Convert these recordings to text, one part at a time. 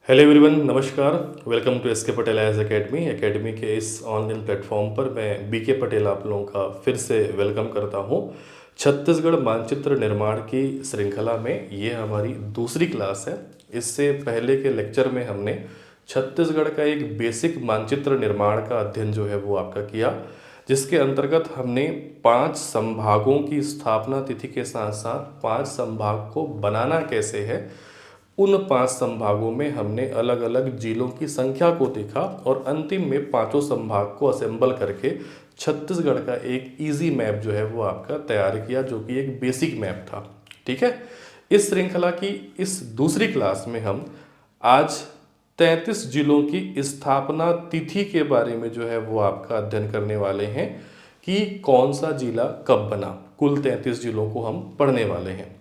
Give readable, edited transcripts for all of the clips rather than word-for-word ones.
Hello everyone, नमस्कार। Welcome to S के Patel IAS academy के इस ऑनलाइन प्लेटफॉर्म पर मैं बी के पटेल आप लोगों का फिर से वेलकम करता हूं। छत्तीसगढ़ मानचित्र निर्माण की श्रृंखला में ये हमारी दूसरी क्लास है। इससे पहले के लेक्चर में हमने छत्तीसगढ़ का एक बेसिक मानचित्र निर्माण का अध्ययन जो है वो आपका किया, जिसके अंतर्गत हमने 5 संभागों की स्थापना तिथि के साथ साथ 5 संभाग को बनाना कैसे है, उन 5 संभागों में हमने अलग अलग जिलों की संख्या को देखा और अंतिम में पांचों संभाग को असेंबल करके छत्तीसगढ़ का एक इजी मैप जो है वो आपका तैयार किया, जो कि एक बेसिक मैप था। ठीक है, इस श्रृंखला की इस दूसरी क्लास में हम आज 33 जिलों की स्थापना तिथि के बारे में जो है वो आपका अध्ययन करने वाले हैं कि कौन सा जिला कब बना। कुल 33 जिलों को हम पढ़ने वाले हैं।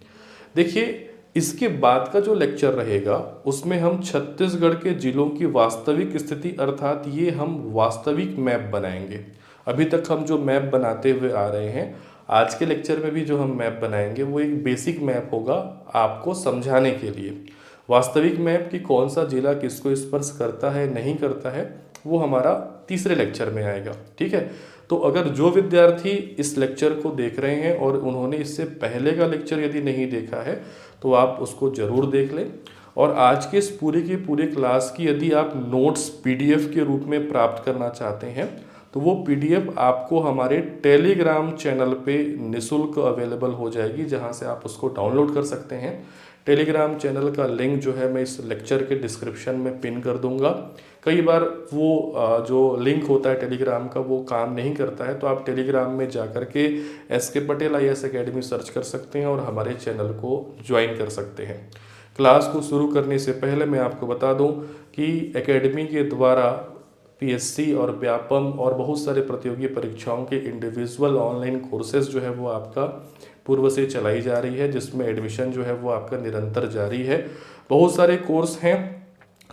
देखिए, इसके बाद का जो लेक्चर रहेगा उसमें हम छत्तीसगढ़ के जिलों की वास्तविक स्थिति अर्थात ये हम वास्तविक मैप बनाएंगे। अभी तक हम जो मैप बनाते हुए आ रहे हैं, आज के लेक्चर में भी जो हम मैप बनाएंगे वो एक बेसिक मैप होगा आपको समझाने के लिए। वास्तविक मैप कि कौन सा जिला किसको स्पर्श करता है नहीं करता है, वो हमारा तीसरे लेक्चर में आएगा। ठीक है, तो अगर जो विद्यार्थी इस लेक्चर को देख रहे हैं और उन्होंने इससे पहले का लेक्चर यदि नहीं देखा है तो आप उसको ज़रूर देख लें। और आज के इस पूरे की पूरे क्लास की यदि आप नोट्स पीडीएफ के रूप में प्राप्त करना चाहते हैं तो वो पीडीएफ आपको हमारे टेलीग्राम चैनल पे निःशुल्क अवेलेबल हो जाएगी, जहां से आप उसको डाउनलोड कर सकते हैं। टेलीग्राम चैनल का लिंक जो है मैं इस लेक्चर के डिस्क्रिप्शन में पिन कर दूंगा। कई बार वो जो लिंक होता है टेलीग्राम का वो काम नहीं करता है, तो आप टेलीग्राम में जा कर के एस के पटेल आईएएस एकेडमी सर्च कर सकते हैं और हमारे चैनल को ज्वाइन कर सकते हैं। क्लास को शुरू करने से पहले मैं आपको बता दूं कि एकेडमी के द्वारा पीएससी और व्यापम और बहुत सारे प्रतियोगी परीक्षाओं के इंडिविजुअल ऑनलाइन कोर्सेज जो है वो आपका पूर्व से चलाई जा रही है, जिसमें एडमिशन जो है वो आपका निरंतर जारी है। बहुत सारे कोर्स हैं,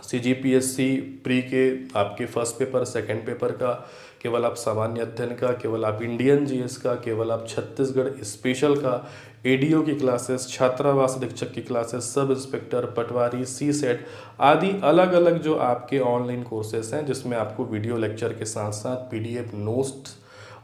सीजीपीएससी प्री के आपके फर्स्ट पेपर, सेकंड पेपर का, केवल आप सामान्य अध्ययन का, केवल आप इंडियन जीएस का, केवल आप छत्तीसगढ़ स्पेशल का, एडीओ की क्लासेस, छात्रावास अधीक्षक की क्लासेस, सब इंस्पेक्टर, पटवारी, सी सेट आदि अलग अलग जो आपके ऑनलाइन कोर्सेस हैं, जिसमें आपको वीडियो लेक्चर के साथ साथ पीडीएफ नोट्स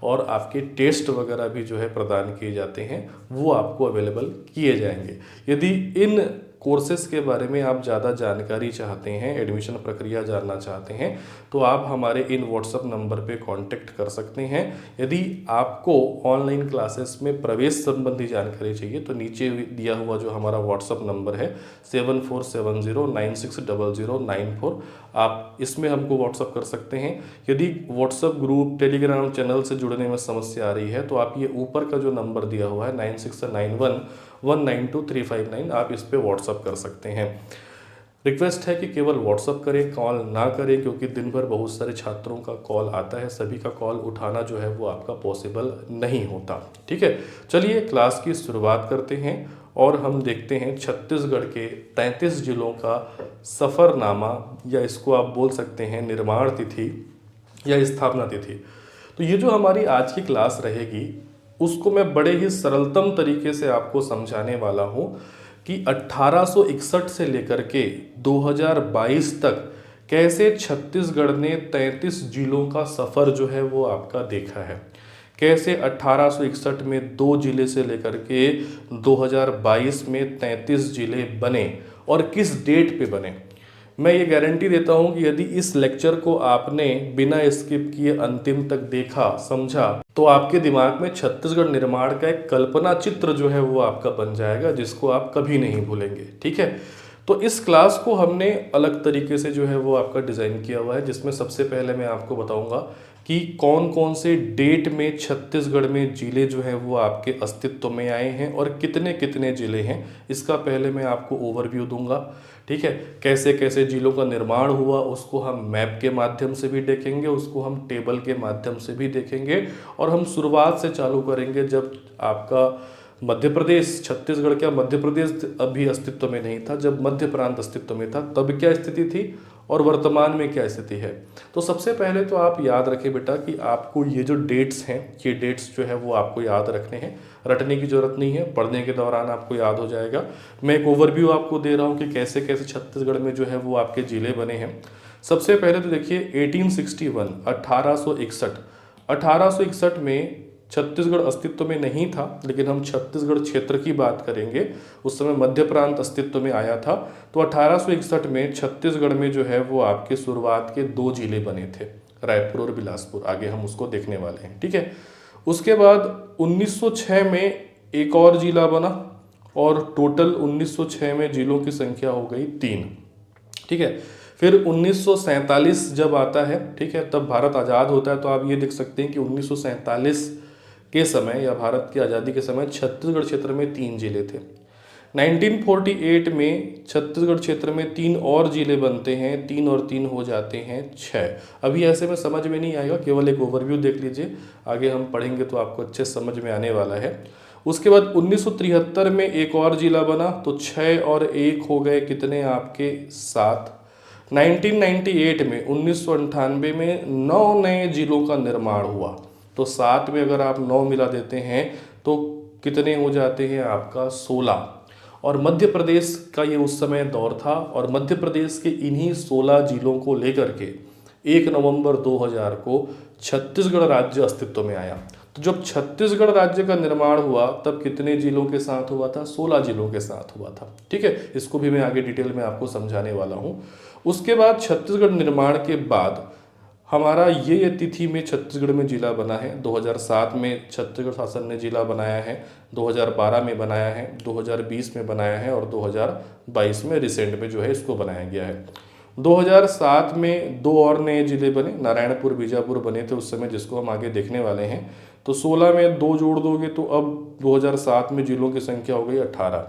और आपके टेस्ट वगैरह भी जो है प्रदान किए जाते हैं, वो आपको अवेलेबल किए जाएंगे। यदि इन कोर्सेज के बारे में आप ज़्यादा जानकारी चाहते हैं, एडमिशन प्रक्रिया जानना चाहते हैं, तो आप हमारे इन व्हाट्सएप नंबर पे कांटेक्ट कर सकते हैं। यदि आपको ऑनलाइन क्लासेस में प्रवेश संबंधी जानकारी चाहिए तो नीचे दिया हुआ जो हमारा व्हाट्सएप नंबर है 7470960094, आप इसमें हमको व्हाट्सएप कर सकते हैं। यदि व्हाट्सएप ग्रुप, टेलीग्राम चैनल से जुड़ने में समस्या आ रही है तो आप ये ऊपर का जो नंबर दिया हुआ है 9691192359, आप इस पर व्हाट्सएप कर सकते हैं। रिक्वेस्ट है कि केवल व्हाट्सएप करें, कॉल ना करें, क्योंकि दिन भर बहुत सारे छात्रों का कॉल आता है, सभी का कॉल उठाना जो है वो आपका पॉसिबल नहीं होता। ठीक है, चलिए क्लास की शुरुआत करते हैं और हम देखते हैं छत्तीसगढ़ के 33 जिलों का सफ़रनामा, या इसको आप बोल सकते हैं निर्माण तिथि या स्थापना तिथि। तो ये जो हमारी आज की क्लास रहेगी उसको मैं बड़े ही सरलतम तरीके से आपको समझाने वाला हूँ कि 1861 से लेकर के 2022 तक कैसे छत्तीसगढ़ ने 33 जिलों का सफ़र जो है वो आपका देखा है। कैसे 1861 में 2 जिले से लेकर के 2022 में 33 जिले बने और किस डेट पे बने। मैं ये गारंटी देता हूँ कि यदि इस लेक्चर को आपने बिना स्किप किए अंतिम तक देखा, समझा, तो आपके दिमाग में छत्तीसगढ़ निर्माण का एक कल्पना चित्र जो है वो आपका बन जाएगा, जिसको आप कभी नहीं भूलेंगे। ठीक है, तो इस क्लास को हमने अलग तरीके से जो है वो आपका डिज़ाइन किया हुआ है, जिसमें सबसे पहले मैं आपको बताऊंगा कि कौन कौन से डेट में छत्तीसगढ़ में जिले जो हैं वो आपके अस्तित्व में आए हैं और कितने कितने जिले हैं, इसका पहले मैं आपको ओवरव्यू दूंगा। ठीक है, कैसे कैसे जिलों का निर्माण हुआ उसको हम मैप के माध्यम से भी देखेंगे, उसको हम टेबल के माध्यम से भी देखेंगे, और हम शुरुआत से चालू करेंगे जब आपका मध्य प्रदेश, छत्तीसगढ़ क्या मध्य प्रदेश अभी अस्तित्व में नहीं था, जब मध्य प्रांत अस्तित्व में था तब क्या स्थिति थी, और वर्तमान में क्या स्थिति है। तो सबसे पहले तो आप याद रखें बेटा कि आपको ये जो डेट्स हैं, ये डेट्स जो है वो आपको याद रखने हैं, रटने की जरूरत नहीं है, पढ़ने के दौरान आपको याद हो जाएगा। मैं एक ओवरव्यू आपको दे रहा हूँ कि कैसे कैसे छत्तीसगढ़ में जो है वो आपके जिले बने हैं। सबसे पहले तो देखिए 1861 1861 में छत्तीसगढ़ अस्तित्व में नहीं था, लेकिन हम छत्तीसगढ़ क्षेत्र की बात करेंगे। उस समय मध्य प्रांत अस्तित्व में आया था। तो 1861 में छत्तीसगढ़ में जो है वो आपके शुरुआत के 2 जिले बने थे, रायपुर और बिलासपुर। आगे हम उसको देखने वाले हैं, ठीक है। उसके बाद 1906 में एक और जिला बना और टोटल 1906 में जिलों की संख्या हो गई 3, ठीक है। फिर 1947 जब आता है, ठीक है, तब भारत आज़ाद होता है। तो आप ये देख सकते हैं कि 1947 के समय या भारत की आज़ादी के समय छत्तीसगढ़ क्षेत्र में 3 जिले थे। 1948 में छत्तीसगढ़ क्षेत्र में 3 और जिले बनते हैं, 3 और 3 हो जाते हैं 6। अभी ऐसे में समझ में नहीं आएगा, केवल एक ओवरव्यू देख लीजिए, आगे हम पढ़ेंगे तो आपको अच्छे समझ में आने वाला है। उसके बाद 1973 में एक और जिला बना, तो 6 और 1 हो गए कितने आपके 7। 1998 में 1998 में 9 नए जिलों का निर्माण हुआ। तो 7 में अगर आप 9 मिला देते हैं तो कितने हो जाते हैं आपका 16। और मध्य प्रदेश का ये उस समय दौर था और मध्य प्रदेश के इन्हीं 16 जिलों को लेकर के 1 नवंबर 2000 को छत्तीसगढ़ राज्य अस्तित्व में आया। तो जब छत्तीसगढ़ राज्य का निर्माण हुआ तब कितने जिलों के साथ हुआ था? 16 जिलों के साथ हुआ था, ठीक है। इसको भी मैं आगे डिटेल में आपको समझाने वाला हूँ। उसके बाद छत्तीसगढ़ निर्माण के बाद हमारा ये तिथि में छत्तीसगढ़ में जिला बना है। 2007 में छत्तीसगढ़ शासन ने जिला बनाया है, 2012 में बनाया है, 2020 में बनाया है और 2022 में रिसेंट में जो है इसको बनाया गया है। 2007 में 2 और नए जिले बने, नारायणपुर बीजापुर बने थे उस समय, जिसको हम आगे देखने वाले हैं। तो 16 में 2 जोड़ दोगे तो अब 2007 में जिलों की संख्या हो गई 18।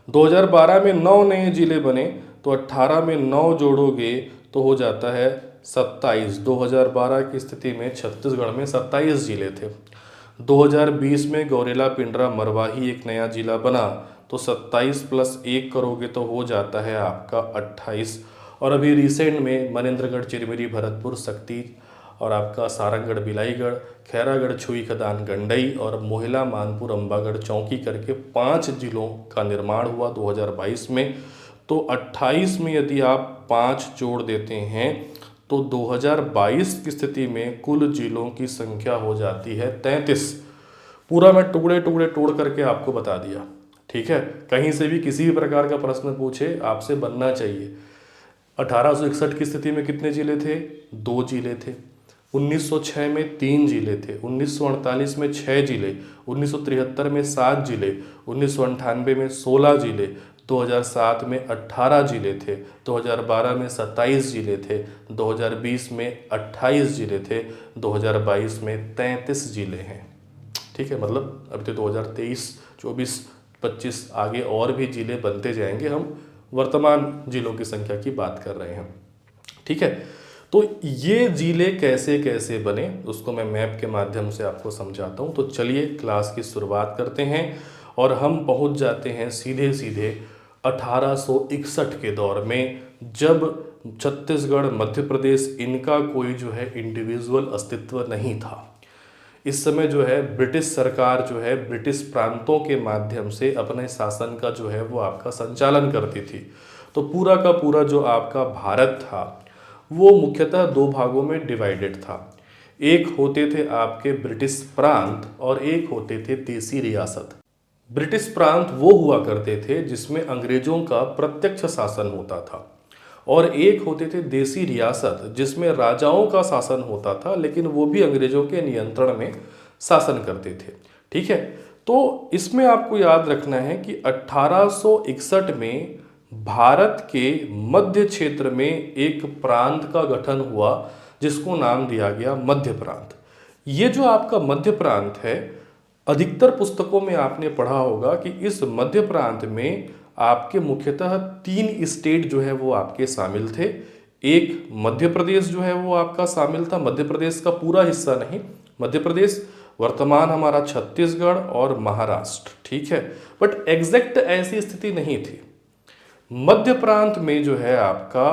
2012 में 9 नए जिले बने, तो 18 में 9 जोड़ोगे तो हो जाता है 27। 2012 की स्थिति में छत्तीसगढ़ में 27 जिले थे। 2020 में गौरेला पिंडरा मरवाही एक नया जिला बना, तो 27 + 1 करोगे तो हो जाता है आपका 28। और अभी रिसेंट में मनेन्द्रगढ़ चिरमिरी भरतपुर सक्ती और आपका सारंगगढ़ बिलाईगढ़, खैरागढ़ छुई खदान गंडई और मोहिला मानपुर अम्बागढ़ चौकी करके 5 जिलों का निर्माण हुआ 2022 में। तो 28 में यदि आप 5 जोड़ देते हैं तो 2022 की स्थिति में कुल जिलों की संख्या हो जाती है 33। पूरा मैं टुकड़े टुकड़े तोड़ करके आपको बता दिया, ठीक है। कहीं से भी किसी भी प्रकार का प्रश्न पूछे आपसे बनना चाहिए। 1861 की स्थिति में कितने जिले थे? 2 जिले थे। 1906 में 3 जिले थे। 1948 में 6 जिले, 1973 में 7 जिले, 1998 में 16 जिले, 2007 में 18 जिले थे, 2012 में 27 जिले थे, 2020 में 28 जिले थे, 2022 में 33 जिले हैं, ठीक है। मतलब अभी तो 2023, 24, 25 आगे और भी जिले बनते जाएंगे। हम वर्तमान जिलों की संख्या की बात कर रहे हैं, ठीक है। तो ये जिले कैसे कैसे बने उसको मैं मैप के माध्यम से आपको समझाता हूँ। तो चलिए क्लास की शुरुआत करते हैं और हम पहुँच जाते हैं सीधे सीधे 1861 के दौर में, जब छत्तीसगढ़, मध्य प्रदेश, इनका कोई जो है इंडिविजुअल अस्तित्व नहीं था। इस समय जो है ब्रिटिश सरकार जो है ब्रिटिश प्रांतों के माध्यम से अपने शासन का जो है वो आपका संचालन करती थी। तो पूरा का पूरा जो आपका भारत था वो मुख्यतः 2 भागों में डिवाइडेड था। एक होते थे आपके ब्रिटिश प्रांत और एक होते थे देसी रियासत। ब्रिटिश प्रांत वो हुआ करते थे जिसमें अंग्रेजों का प्रत्यक्ष शासन होता था, और एक होते थे देसी रियासत जिसमें राजाओं का शासन होता था, लेकिन वो भी अंग्रेजों के नियंत्रण में शासन करते थे, ठीक है। तो इसमें आपको याद रखना है कि 1861 में भारत के मध्य क्षेत्र में एक प्रांत का गठन हुआ जिसको नाम दिया गया मध्य प्रांत। ये जो आपका मध्य प्रांत है, अधिकतर पुस्तकों में आपने पढ़ा होगा कि इस मध्य प्रांत में आपके मुख्यतः 3 स्टेट जो है वो आपके शामिल थे। एक मध्य प्रदेश जो है वो आपका शामिल था, मध्य प्रदेश का पूरा हिस्सा नहीं, मध्य प्रदेश वर्तमान हमारा छत्तीसगढ़ और महाराष्ट्र, ठीक है। बट एग्जैक्ट ऐसी स्थिति नहीं थी। मध्य प्रांत में जो है आपका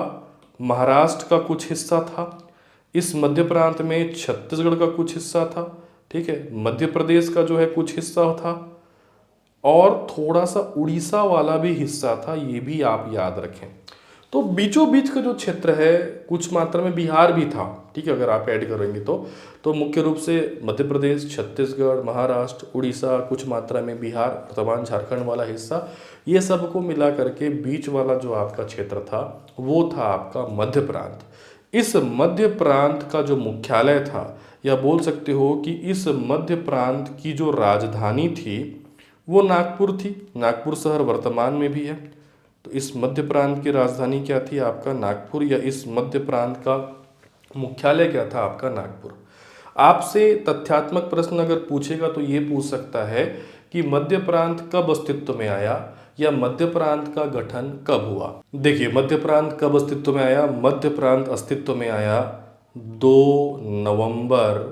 महाराष्ट्र का कुछ हिस्सा था, इस मध्य प्रांत में छत्तीसगढ़ का कुछ हिस्सा था, ठीक है, मध्य प्रदेश का जो है कुछ हिस्सा था, और थोड़ा सा उड़ीसा वाला भी हिस्सा था, ये भी आप याद रखें। तो बीचों बीच का जो क्षेत्र है, कुछ मात्रा में बिहार भी था, ठीक है, अगर आप ऐड करेंगे तो मुख्य रूप से मध्य प्रदेश, छत्तीसगढ़, महाराष्ट्र, उड़ीसा, कुछ मात्रा में बिहार, वर्तमान झारखंड वाला हिस्सा, ये सब को मिला करके बीच वाला जो आपका क्षेत्र था वो था आपका मध्य प्रांत। इस मध्य प्रांत का जो मुख्यालय था, या बोल सकते हो कि इस मध्य प्रांत की जो राजधानी थी वो नागपुर थी। नागपुर शहर वर्तमान में भी है। तो इस मध्य प्रांत की राजधानी क्या थी आपका? नागपुर, या इस मध्य प्रांत का मुख्यालय क्या था आपका? नागपुर। आपसे तथ्यात्मक प्रश्न अगर पूछेगा तो ये पूछ सकता है कि मध्य प्रांत कब अस्तित्व में आया, या मध्य प्रांत का गठन कब हुआ। देखिए, मध्य प्रांत कब अस्तित्व में आया? मध्य प्रांत अस्तित्व में आया 2 नवंबर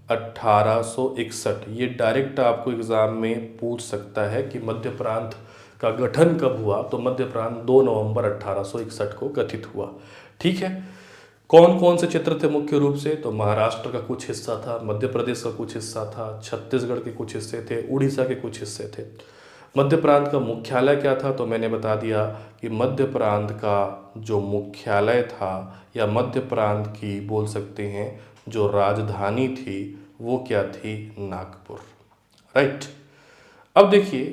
1861। ये डायरेक्ट आपको एग्जाम में पूछ सकता है कि मध्य प्रांत का गठन कब हुआ, तो मध्य प्रांत 2 नवंबर 1861 को गठित हुआ। ठीक है। कौन कौन से क्षेत्र थे मुख्य रूप से? तो महाराष्ट्र का कुछ हिस्सा था, मध्य प्रदेश का कुछ हिस्सा था, छत्तीसगढ़ के कुछ हिस्से थे, उड़ीसा के कुछ हिस्से थे। मध्य प्रांत का मुख्यालय क्या था? तो मैंने बता दिया कि मध्य प्रांत का जो मुख्यालय था, या मध्य प्रांत की बोल सकते हैं जो राजधानी थी, वो क्या थी? नागपुर। राइट। अब देखिए,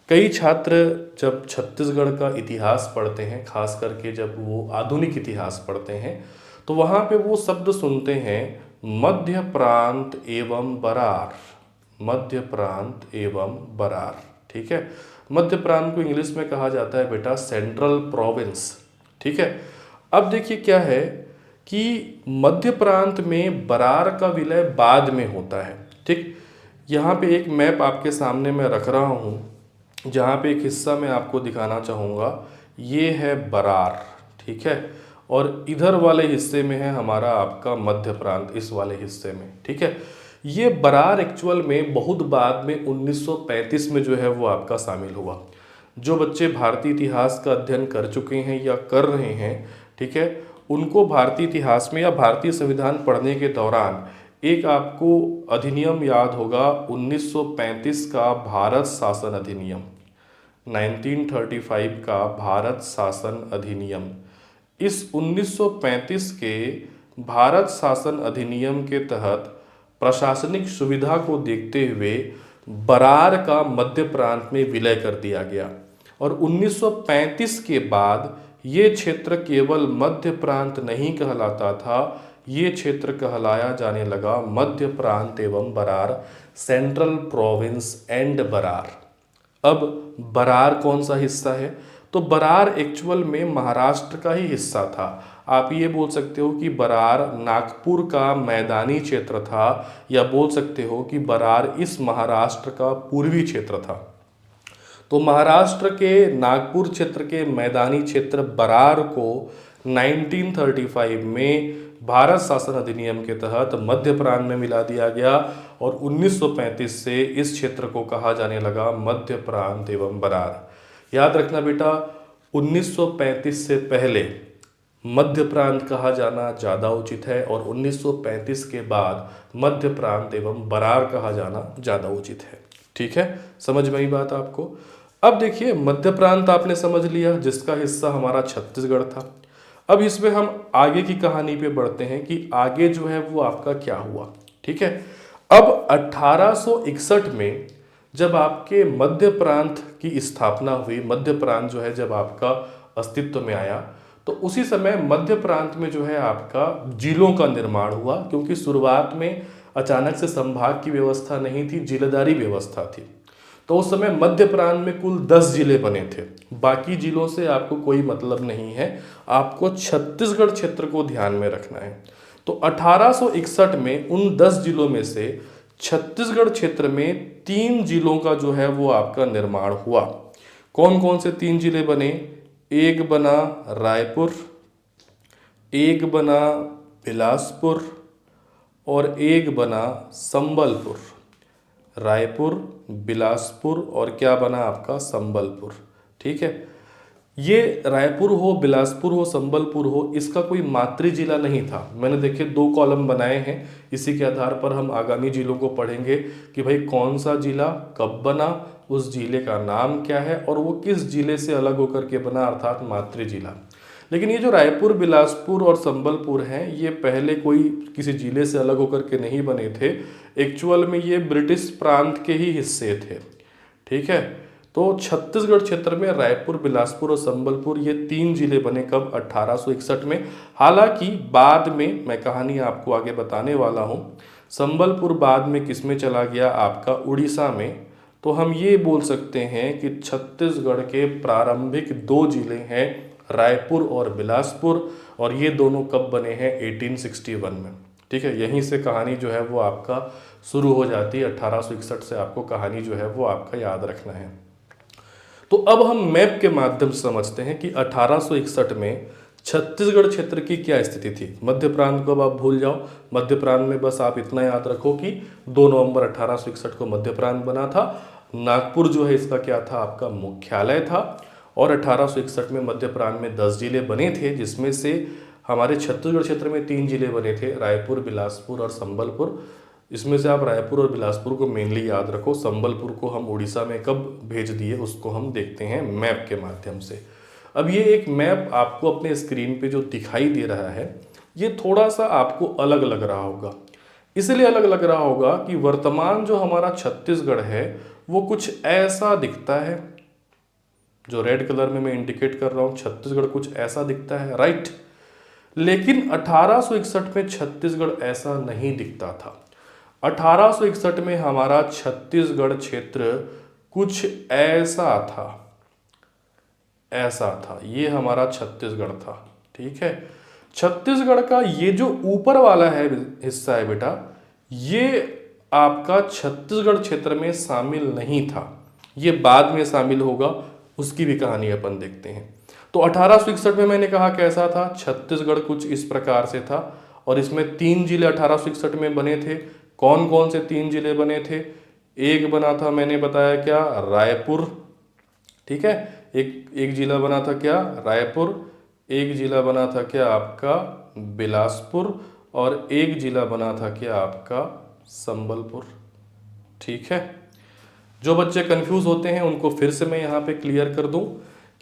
कई छात्र जब छत्तीसगढ़ का इतिहास पढ़ते हैं, खास करके जब वो आधुनिक इतिहास पढ़ते हैं, तो वहाँ पे वो शब्द सुनते हैं मध्य प्रांत एवं बरार। मध्य प्रांत एवं बरार, ठीक है। मध्य प्रांत को इंग्लिश में कहा जाता है बेटा सेंट्रल प्रोविंस, ठीक है। अब देखिए क्या है कि मध्य प्रांत में बरार का विलय बाद में होता है, ठीक। यहाँ पे एक मैप आपके सामने मैं रख रहा हूँ, जहाँ पे एक हिस्सा मैं आपको दिखाना चाहूँगा। ये है बरार, ठीक है, और इधर वाले हिस्से में है हमारा आपका मध्य प्रांत, इस वाले हिस्से में, ठीक है। ये बरार एक्चुअल में बहुत बाद में 1935 में जो है वो आपका शामिल हुआ। जो बच्चे भारतीय इतिहास का अध्ययन कर चुके हैं या कर रहे हैं, ठीक है, उनको भारतीय इतिहास में या भारतीय संविधान पढ़ने के दौरान एक आपको अधिनियम याद होगा, 1935 का भारत शासन अधिनियम, 1935 का भारत शासन अधिनियम। इस 1935 के भारत शासन अधिनियम के तहत प्रशासनिक सुविधा को देखते हुए बरार का मध्य प्रांत में विलय कर दिया गया, और 1935 के बाद ये क्षेत्र केवल मध्य प्रांत नहीं कहलाता था, ये क्षेत्र कहलाया जाने लगा मध्य प्रांत एवं Berar, Central Province and Berar. अब बरार कौन सा हिस्सा है? तो बरार एक्चुअल में महाराष्ट्र का ही हिस्सा था। आप ये बोल सकते हो कि बरार नागपुर का मैदानी क्षेत्र था, या बोल सकते हो कि बरार इस महाराष्ट्र का पूर्वी क्षेत्र था। तो महाराष्ट्र के नागपुर क्षेत्र के मैदानी क्षेत्र बरार को 1935 में भारत शासन अधिनियम के तहत मध्य प्रांत में मिला दिया गया, और 1935 से इस क्षेत्र को कहा जाने लगा मध्य प्रांत एवं बरार। याद रखना बेटा, 1935 से पहले मध्य प्रांत कहा जाना ज़्यादा उचित है, और 1935 के बाद मध्य प्रांत एवं बरार कहा जाना ज़्यादा उचित है। ठीक है, समझ में आई बात आपको? अब देखिए, मध्य प्रांत आपने समझ लिया, जिसका हिस्सा हमारा छत्तीसगढ़ था। अब इसमें हम आगे की कहानी पे बढ़ते हैं कि आगे जो है वो आपका क्या हुआ। ठीक है, अब 1861 में जब आपके मध्य प्रांत की स्थापना हुई, मध्य प्रांत जो है जब आपका अस्तित्व में आया, तो उसी समय मध्य प्रांत में जो है आपका जिलों का निर्माण हुआ, क्योंकि शुरुआत में अचानक से संभाग की व्यवस्था नहीं थी, जिलेदारी व्यवस्था थी। तो उस समय मध्य प्रांत में कुल 10 जिले बने थे। बाकी जिलों से आपको कोई मतलब नहीं है, आपको छत्तीसगढ़ क्षेत्र को ध्यान में रखना है। तो 1861 में उन 10 जिलों में से छत्तीसगढ़ क्षेत्र में 3 जिलों का जो है वो आपका निर्माण हुआ। कौन कौन से 3 जिले बने? एक बना रायपुर, एक बना बिलासपुर, और एक बना संबलपुर। रायपुर, बिलासपुर, और क्या बना आपका? संबलपुर। ठीक है, ये रायपुर हो, बिलासपुर हो, संबलपुर हो, इसका कोई मातृ जिला नहीं था। मैंने देखे 2 कॉलम बनाए हैं, इसी के आधार पर हम आगामी जिलों को पढ़ेंगे कि भाई कौन सा जिला कब बना, उस जिले का नाम क्या है और वो किस जिले से अलग होकर के बना, अर्थात मातृ जिला। लेकिन ये जो रायपुर, बिलासपुर और संबलपुर हैं, ये पहले कोई किसी जिले से अलग होकर के नहीं बने थे। एक्चुअल में ये ब्रिटिश प्रांत के ही हिस्से थे। ठीक है, तो छत्तीसगढ़ क्षेत्र में रायपुर, बिलासपुर और संबलपुर ये 3 जिले बने कब, 1861 में। हालांकि बाद में मैं कहानी आपको आगे बताने वाला हूँ। संबलपुर बाद में किस में चला गया, आपका उड़ीसा में। तो हम ये बोल सकते हैं कि छत्तीसगढ़ के प्रारंभिक 2 जिले हैं रायपुर और बिलासपुर, और ये दोनों कब बने हैं, 1861 में। ठीक है, यहीं से कहानी जो है वो आपका शुरू हो जाती है। 1861 से आपको कहानी जो है वो आपका याद रखना है। तो अब हम मैप के माध्यम से समझते हैं कि 1861 में छत्तीसगढ़ क्षेत्र की क्या स्थिति थी। मध्य प्रांत को अब आप भूल जाओ, मध्य प्रांत में बस आप इतना याद रखो कि 2 नवंबर 1861 को मध्य प्रांत बना था। नागपुर जो है इसका क्या था, आपका मुख्यालय था। और 1861 में मध्य प्रांत में 10 जिले बने थे, जिसमें से हमारे छत्तीसगढ़ क्षेत्र में 3 जिले बने थे, रायपुर, बिलासपुर और संबलपुर। इसमें से आप रायपुर और बिलासपुर को मेनली याद रखो। संबलपुर को हम उड़ीसा में कब भेज दिए उसको हम देखते हैं मैप के माध्यम से। अब ये एक मैप आपको अपने स्क्रीन पे जो दिखाई दे रहा है, ये थोड़ा सा आपको अलग लग रहा होगा। इसलिए अलग लग रहा होगा कि वर्तमान जो हमारा छत्तीसगढ़ है वो कुछ ऐसा दिखता है। जो रेड कलर में मैं इंडिकेट कर रहा हूँ, छत्तीसगढ़ कुछ ऐसा दिखता है, राइट। लेकिन 1861 में छत्तीसगढ़ ऐसा नहीं दिखता था। 1861 में हमारा छत्तीसगढ़ क्षेत्र कुछ ऐसा था, ऐसा था। ये हमारा छत्तीसगढ़ था। ठीक है, छत्तीसगढ़ का ये जो ऊपर वाला है हिस्सा है बेटा, ये आपका छत्तीसगढ़ क्षेत्र में शामिल नहीं था। ये बाद में शामिल होगा, उसकी भी कहानी अपन देखते हैं। तो 1861 में मैंने कहा कैसा था, छत्तीसगढ़ कुछ इस प्रकार से था। और इसमें 3 जिले 1861 में बने थे। कौन कौन से 3 जिले बने थे, एक बना था मैंने बताया क्या, रायपुर। ठीक है, एक जिला बना था क्या, रायपुर। एक जिला बना था क्या, आपका बिलासपुर। और एक जिला बना था क्या, आपका संबलपुर। ठीक है, जो बच्चे कंफ्यूज होते हैं उनको फिर से मैं यहाँ पे क्लियर कर दूं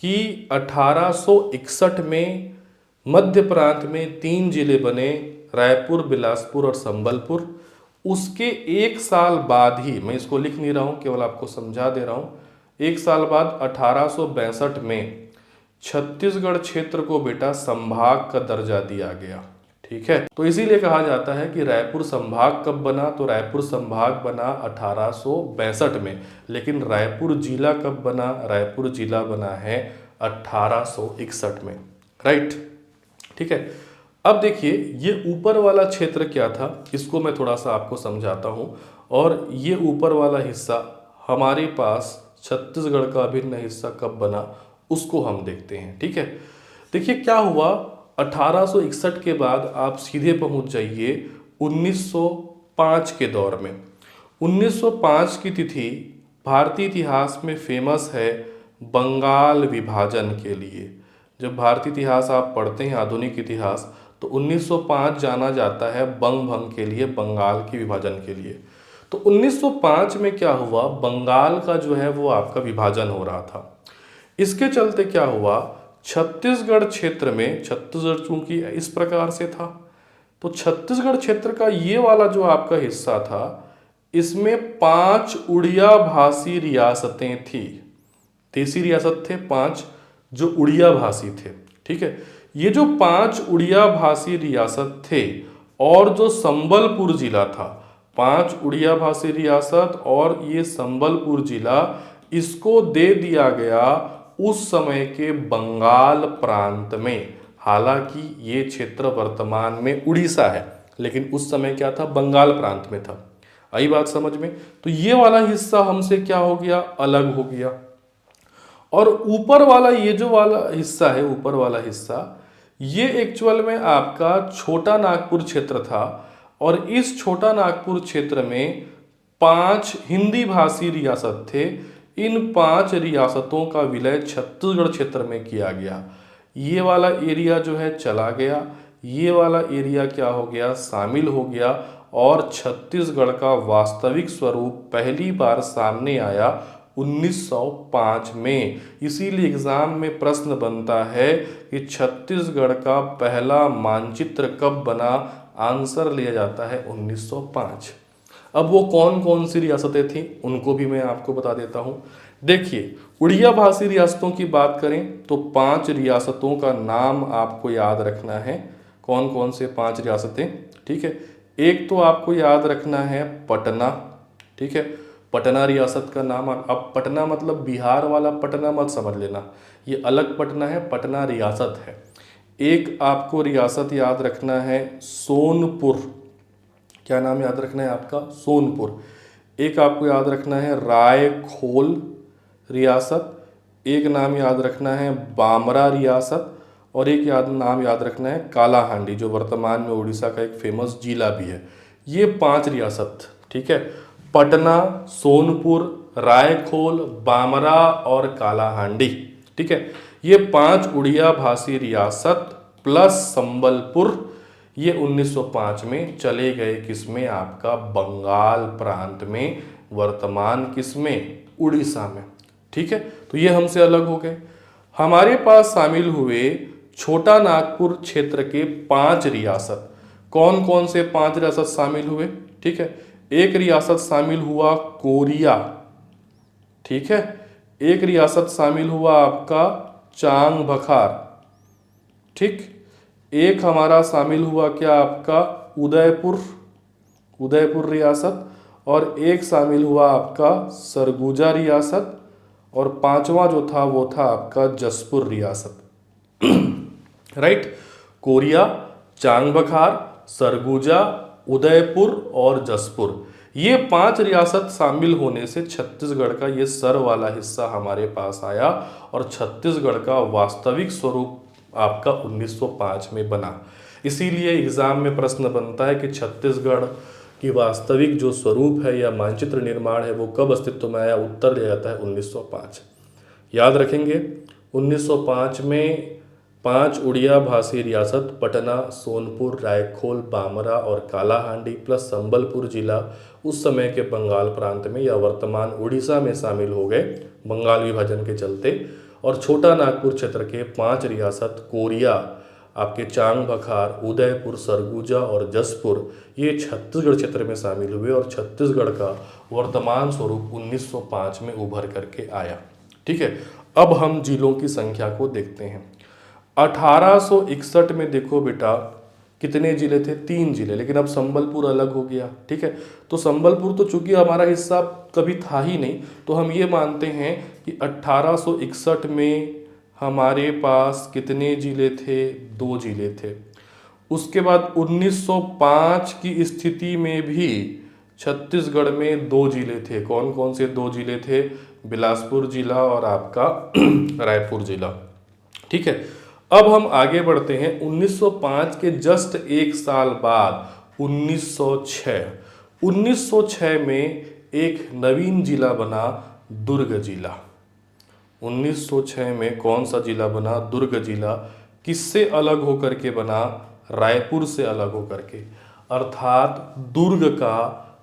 कि 1861 में मध्य प्रांत में 3 जिले बने, रायपुर, बिलासपुर और संबलपुर। उसके 1 साल बाद ही, मैं इसको लिख नहीं रहा हूँ, केवल आपको समझा दे रहा हूँ, 1 साल बाद 1862 में छत्तीसगढ़ क्षेत्र को बेटा संभाग का दर्जा दिया गया। ठीक है, तो इसीलिए कहा जाता है कि रायपुर संभाग कब बना, तो रायपुर संभाग बना 1862 में। लेकिन रायपुर जिला कब बना, रायपुर जिला बना है 1861 में, राइट। ठीक है, अब देखिए ये ऊपर वाला क्षेत्र क्या था, इसको मैं थोड़ा सा आपको समझाता हूँ। और ये ऊपर वाला हिस्सा हमारे पास छत्तीसगढ़ का अभिन्न हिस्सा कब बना, उसको हम देखते हैं। ठीक है, देखिए क्या हुआ, 1861 के बाद आप सीधे पहुंच जाइए 1905 के दौर में। 1905 की तिथि भारतीय इतिहास में फेमस है बंगाल विभाजन के लिए। जब भारतीय इतिहास आप पढ़ते हैं, आधुनिक इतिहास, तो 1905 जाना जाता है बंग भंग के लिए, बंगाल के विभाजन के लिए। तो 1905 में क्या हुआ, बंगाल का जो है वो आपका विभाजन हो रहा था। इसके चलते क्या हुआ, छत्तीसगढ़ क्षेत्र में, छत्तीसगढ़ चूंकि इस प्रकार से था, तो छत्तीसगढ़ क्षेत्र का ये वाला जो आपका हिस्सा था, इसमें 5 उड़िया भाषी रियासतें थी। देसी रियासत थे 5 जो उड़िया भाषी थे। ठीक है, ये जो 5 उड़िया भाषी रियासत थे और जो संबलपुर जिला था, 5 उड़िया भाषी रियासत और ये संबलपुर जिला, इसको दे दिया गया उस समय के बंगाल प्रांत में। हालांकि ये क्षेत्र वर्तमान में उड़ीसा है, लेकिन उस समय क्या था, बंगाल प्रांत में था। आई बात समझ में। तो ये वाला हिस्सा हमसे क्या हो गया, अलग हो गया। और ऊपर वाला ये जो वाला हिस्सा है, ऊपर वाला हिस्सा, ये एक्चुअल में आपका छोटा नागपुर क्षेत्र था। और इस छोटा नागपुर क्षेत्र में 5 हिंदी भाषी रियासत थे। इन 5 रियासतों का विलय छत्तीसगढ़ क्षेत्र में किया गया। ये वाला एरिया जो है चला गया, ये वाला एरिया क्या हो गया, शामिल हो गया, और छत्तीसगढ़ का वास्तविक स्वरूप पहली बार सामने आया 1905 में। इसीलिए एग्जाम में प्रश्न बनता है कि छत्तीसगढ़ का पहला मानचित्र कब बना, आंसर लिया जाता है 1905। अब वो कौन कौन सी रियासतें थीं उनको भी मैं आपको बता देता हूँ। देखिए, उड़िया भाषी रियासतों की बात करें तो 5 रियासतों का नाम आपको याद रखना है। कौन कौन से 5 रियासतें, ठीक है। एक तो आपको याद रखना है पटना, ठीक है। पटना रियासत का नाम, अब पटना मतलब बिहार वाला पटना मत समझ लेना, ये अलग पटना है, पटना रियासत है। एक आपको रियासत याद रखना है सोनपुर, क्या नाम याद रखना है आपका, सोनपुर। एक आपको याद रखना है रायखोल रियासत, एक नाम याद रखना है बामरा रियासत, और एक नाम याद रखना है कालाहांडी, जो वर्तमान में उड़ीसा का एक फेमस जिला भी है। ये 5 रियासत, ठीक है। पटना, सोनपुर, रायखोल, बामरा और कालाहांडी, ठीक है। ये 5 उड़िया भाषी रियासत प्लस संबलपुर, ये 1905 में चले गए किसमें, आपका बंगाल प्रांत में, वर्तमान किसमें, उड़ीसा में, ठीक है। तो ये हमसे अलग हो गए। हमारे पास शामिल हुए छोटा नागपुर क्षेत्र के 5 रियासत। कौन कौन से 5 रियासत शामिल हुए, ठीक है। एक रियासत शामिल हुआ कोरिया, ठीक है। एक रियासत शामिल हुआ आपका चांग बखार, ठीक। एक हमारा शामिल हुआ क्या, आपका उदयपुर, उदयपुर रियासत, और एक शामिल हुआ आपका सरगुजा रियासत, और 5वां जो था वो था आपका जसपुर रियासत। राइट, कोरिया, चांग बखार, सरगुजा, उदयपुर और जसपुर, ये 5 रियासत शामिल होने से छत्तीसगढ़ का ये सर वाला हिस्सा हमारे पास आया, और छत्तीसगढ़ का वास्तविक स्वरूप आपका 1905 में बना। इसीलिए एग्जाम में प्रश्न बनता है कि छत्तीसगढ़ की वास्तविक जो स्वरूप है या मानचित्र निर्माण है वो कब अस्तित्व में आया, उत्तर दिया जाता है 1905। याद रखेंगे, 1905 में 5 उड़िया भाषी रियासत पटना, सोनपुर, रायखोल, बामरा और कालाहांडी प्लस संबलपुर जिला उस समय के बंगाल प्रांत में या वर्तमान उड़ीसा में शामिल हो गए बंगाल विभाजन के चलते। और छोटा नागपुर क्षेत्र के 5 रियासत कोरिया, आपके चांग बखार, उदयपुर, सरगुजा और जसपुर, ये छत्तीसगढ़ क्षेत्र में शामिल हुए, और छत्तीसगढ़ का वर्तमान स्वरूप 1905 में उभर करके आया, ठीक है। अब हम जिलों की संख्या को देखते हैं। 1861 में देखो बेटा कितने जिले थे, 3 जिले, लेकिन अब संबलपुर अलग हो गया, ठीक है। तो संबलपुर तो चूंकि हमारा हिस्सा कभी था ही नहीं, तो हम ये मानते हैं कि 1861 में हमारे पास कितने जिले थे, 2 जिले थे। उसके बाद 1905 की स्थिति में भी छत्तीसगढ़ में 2 जिले थे। कौन कौन से 2 जिले थे, बिलासपुर जिला और आपका रायपुर जिला, ठीक है। अब हम आगे बढ़ते हैं। 1905 के जस्ट 1 साल बाद 1906 में एक नवीन जिला बना, दुर्ग जिला। 1906 में कौन सा जिला बना, दुर्ग जिला। किससे अलग होकर के बना, रायपुर से अलग होकर के। अर्थात दुर्ग का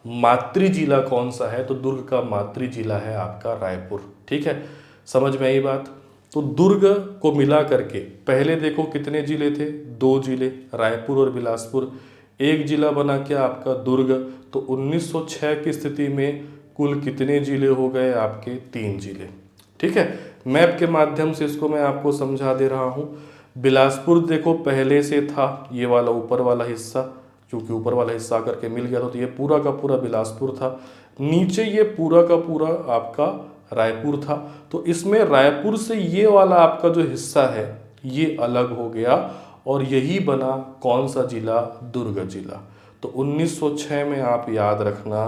मातृ जिला कौन सा है, तो दुर्ग का मातृ जिला है आपका रायपुर, ठीक है। समझ में आई बात। तो दुर्ग को मिला करके पहले देखो कितने जिले थे, 2 जिले, रायपुर और बिलासपुर। एक जिला बना क्या, आपका दुर्ग। तो 1906 की स्थिति में कुल कितने जिले हो गए आपके, 3 जिले, ठीक है। मैप के माध्यम से इसको मैं आपको समझा दे रहा हूँ। बिलासपुर देखो पहले से था, ये वाला ऊपर वाला हिस्सा, क्योंकि ऊपर वाला हिस्सा करके मिल गया था, तो ये पूरा का पूरा बिलासपुर था। नीचे ये पूरा का पूरा आपका रायपुर था। तो इसमें रायपुर से ये वाला आपका जो हिस्सा है ये अलग हो गया, और यही बना कौन सा जिला, दुर्ग जिला। तो 1906 में आप याद रखना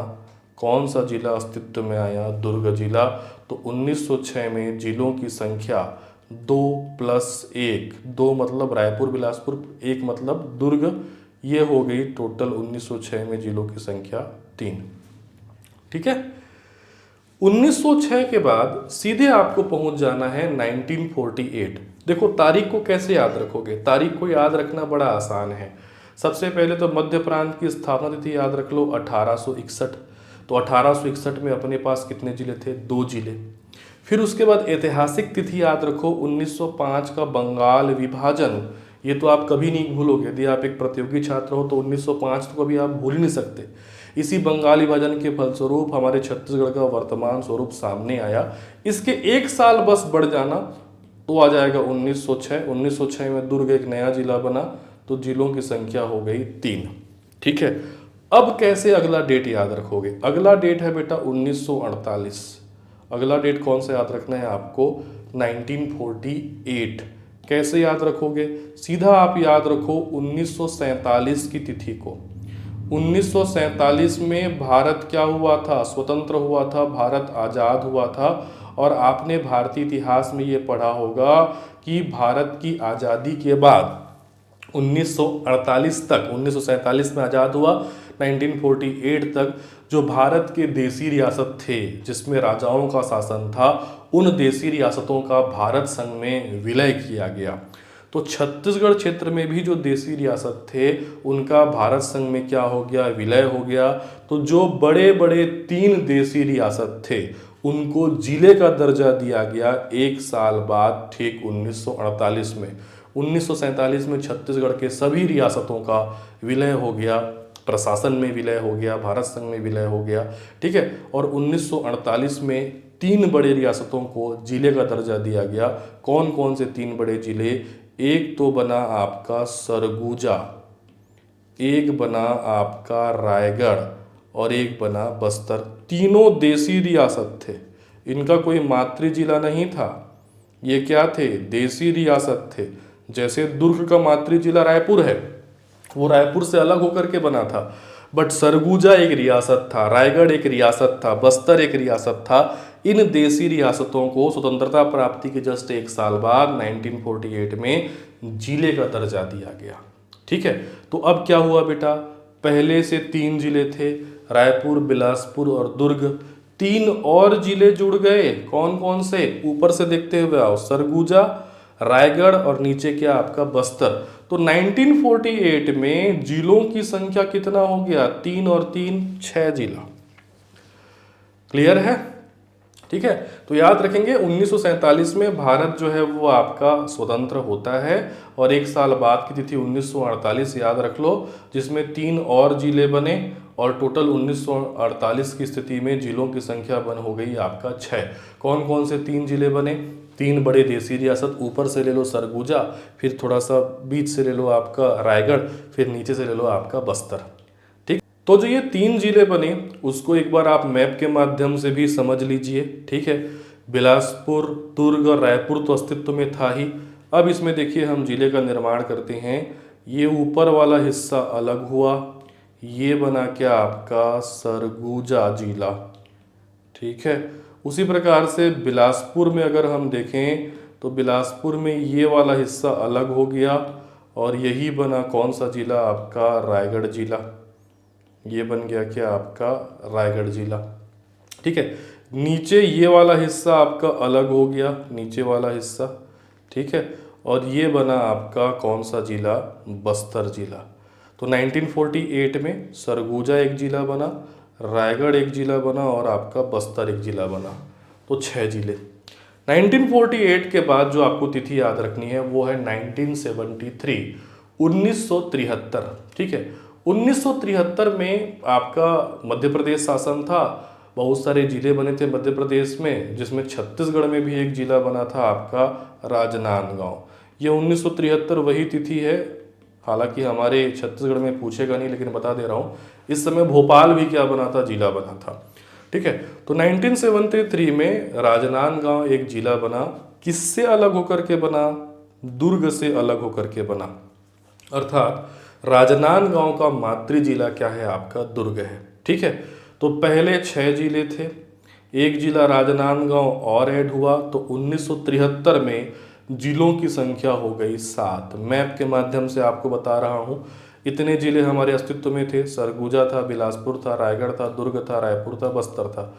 कौन सा जिला अस्तित्व में आया, दुर्ग जिला। तो 1906 में जिलों की संख्या 2 + 1, 2 मतलब रायपुर बिलासपुर, 1 मतलब दुर्ग, ये हो गई टोटल 1906 में जिलों की संख्या 3, ठीक है। 1906 के बाद सीधे आपको पहुंच जाना है 1948। देखो तारीख को कैसे याद रखोगे? तारीख को याद रखना बड़ा आसान है। सबसे पहले तो मध्य प्रांत की स्थापना तिथि याद रख लो 1861। तो 1861 में अपने पास कितने जिले थे? 2 जिले। फिर उसके बाद ऐतिहासिक तिथि याद रखो 1905 का बंगाल विभाजन। ये तो आप कभी नहीं भूलोगे, यदि आप एक प्रतियोगी छात्र हो तो 1905 तो कभी आप भूल ही नहीं सकते। इसी बंगाल विभाजन के फलस्वरूप हमारे छत्तीसगढ़ का वर्तमान स्वरूप सामने आया। इसके एक साल बस बढ़ जाना तो आ जाएगा 1906। 1906 में दुर्ग एक नया जिला बना, तो जिलों की संख्या हो गई 3। ठीक है, अब कैसे अगला डेट याद रखोगे? अगला डेट है बेटा 1948। अगला डेट कौन सा याद रखना है आपको? 1948। कैसे याद रखोगे? सीधा आप याद रखो 1947 की तिथि को। 1947 में भारत क्या हुआ था? स्वतंत्र हुआ था, भारत आज़ाद हुआ था। और आपने भारतीय इतिहास में ये पढ़ा होगा कि भारत की आज़ादी के बाद 1948 तक, 1947 में आज़ाद हुआ, 1948 तक जो भारत के देसी रियासत थे जिसमें राजाओं का शासन था, उन देसी रियासतों का भारत संघ में विलय किया गया। तो छत्तीसगढ़ क्षेत्र में भी जो देसी रियासत थे उनका भारत संघ में क्या हो गया? विलय हो गया। तो जो बड़े बड़े 3 देसी रियासत थे उनको जिले का दर्जा दिया गया एक साल बाद, ठीक 1948 में। 1947 में छत्तीसगढ़ के सभी रियासतों का विलय हो गया, प्रशासन में विलय हो गया, भारत संघ में विलय हो गया। ठीक है, और 1948 में 3 बड़े रियासतों को जिले का दर्जा दिया गया। कौन कौन से 3 बड़े जिले? एक तो बना आपका सरगुजा, एक बना आपका रायगढ़ और एक बना बस्तर। तीनों देसी रियासत थे, इनका कोई मातृ जिला नहीं था। ये क्या थे? देसी रियासत थे। जैसे दुर्ग का मातृ जिला रायपुर है, वो रायपुर से अलग होकर के बना था, बट सरगुजा एक रियासत था, रायगढ़ एक रियासत था, बस्तर एक रियासत था। इन देसी रियासतों को स्वतंत्रता प्राप्ति के जस्ट एक साल बाद 1948 में जिले का दर्जा दिया गया। ठीक है, तो अब क्या हुआ बेटा? पहले से 3 जिले थे, रायपुर, बिलासपुर और दुर्ग। 3 और जिले जुड़ गए। कौन कौन से? ऊपर से देखते हुए आओ, सरगुजा, रायगढ़ और नीचे क्या आपका बस्तर। तो 1948 में जिलों की संख्या कितना हो गया? 3 और 3 6 जिला। क्लियर है? ठीक है, तो याद रखेंगे 1947 में भारत जो है वो आपका स्वतंत्र होता है और एक साल बाद की तिथि 1948 याद रख लो, जिसमें 3 और जिले बने और टोटल 1948 की स्थिति में जिलों की संख्या बन हो गई आपका 6। कौन कौन से 3 जिले बने? 3 बड़े देसी रियासत, ऊपर से ले लो सरगुजा, फिर थोड़ा सा बीच से ले लो आपका रायगढ़, फिर नीचे से ले लो आपका बस्तर। ठीक, तो जो ये 3 जिले बने उसको एक बार आप मैप के माध्यम से भी समझ लीजिए। ठीक है, बिलासपुर, दुर्ग और रायपुर तो अस्तित्व में था ही। अब इसमें देखिए हम जिले का निर्माण करते हैं। ये ऊपर वाला हिस्सा अलग हुआ, ये बना क्या आपका सरगुजा जिला। ठीक है, उसी प्रकार से बिलासपुर में अगर हम देखें तो बिलासपुर में ये वाला हिस्सा अलग हो गया और यही बना कौन सा जिला? आपका रायगढ़ जिला। ये बन गया क्या आपका? रायगढ़ जिला। ठीक है, नीचे ये वाला हिस्सा आपका अलग हो गया, नीचे वाला हिस्सा। ठीक है, और ये बना आपका कौन सा जिला? बस्तर जिला। तो 1948 में सरगुजा एक जिला बना, रायगढ़ एक जिला बना और आपका बस्तर एक जिला बना, तो 6 जिले। 1948 के बाद जो आपको तिथि याद रखनी है वो है 1973, 1973। ठीक है, 1973 में आपका मध्य प्रदेश शासन था, बहुत सारे जिले बने थे मध्य प्रदेश में, जिसमें छत्तीसगढ़ में भी एक जिला बना था आपका राजनांदगांव। ये 1973 वही तिथि है, हालांकि हमारे छत्तीसगढ़ में पूछेगा नहीं लेकिन बता दे रहा हूँ, इस समय भोपाल भी क्या बना था? जिला बना था। ठीक है, तो 1973 में राजनांदगांव एक जिला बना। किससे अलग होकर के बना? दुर्ग से अलग होकर के बना, अर्थात राजनांदगांव का मातृ जिला क्या है? आपका दुर्ग है। ठीक है, तो पहले 6 जिले थे, एक जिला राजनांदगांव और ऐड हुआ, तो 1973 में जिलों की संख्या हो गई 7। मैप के माध्यम से आपको बता रहा हूँ, इतने जिले हमारे अस्तित्व में थे। सरगुजा था, बिलासपुर था, रायगढ़ था, दुर्ग था, रायपुर था, बस्तर था।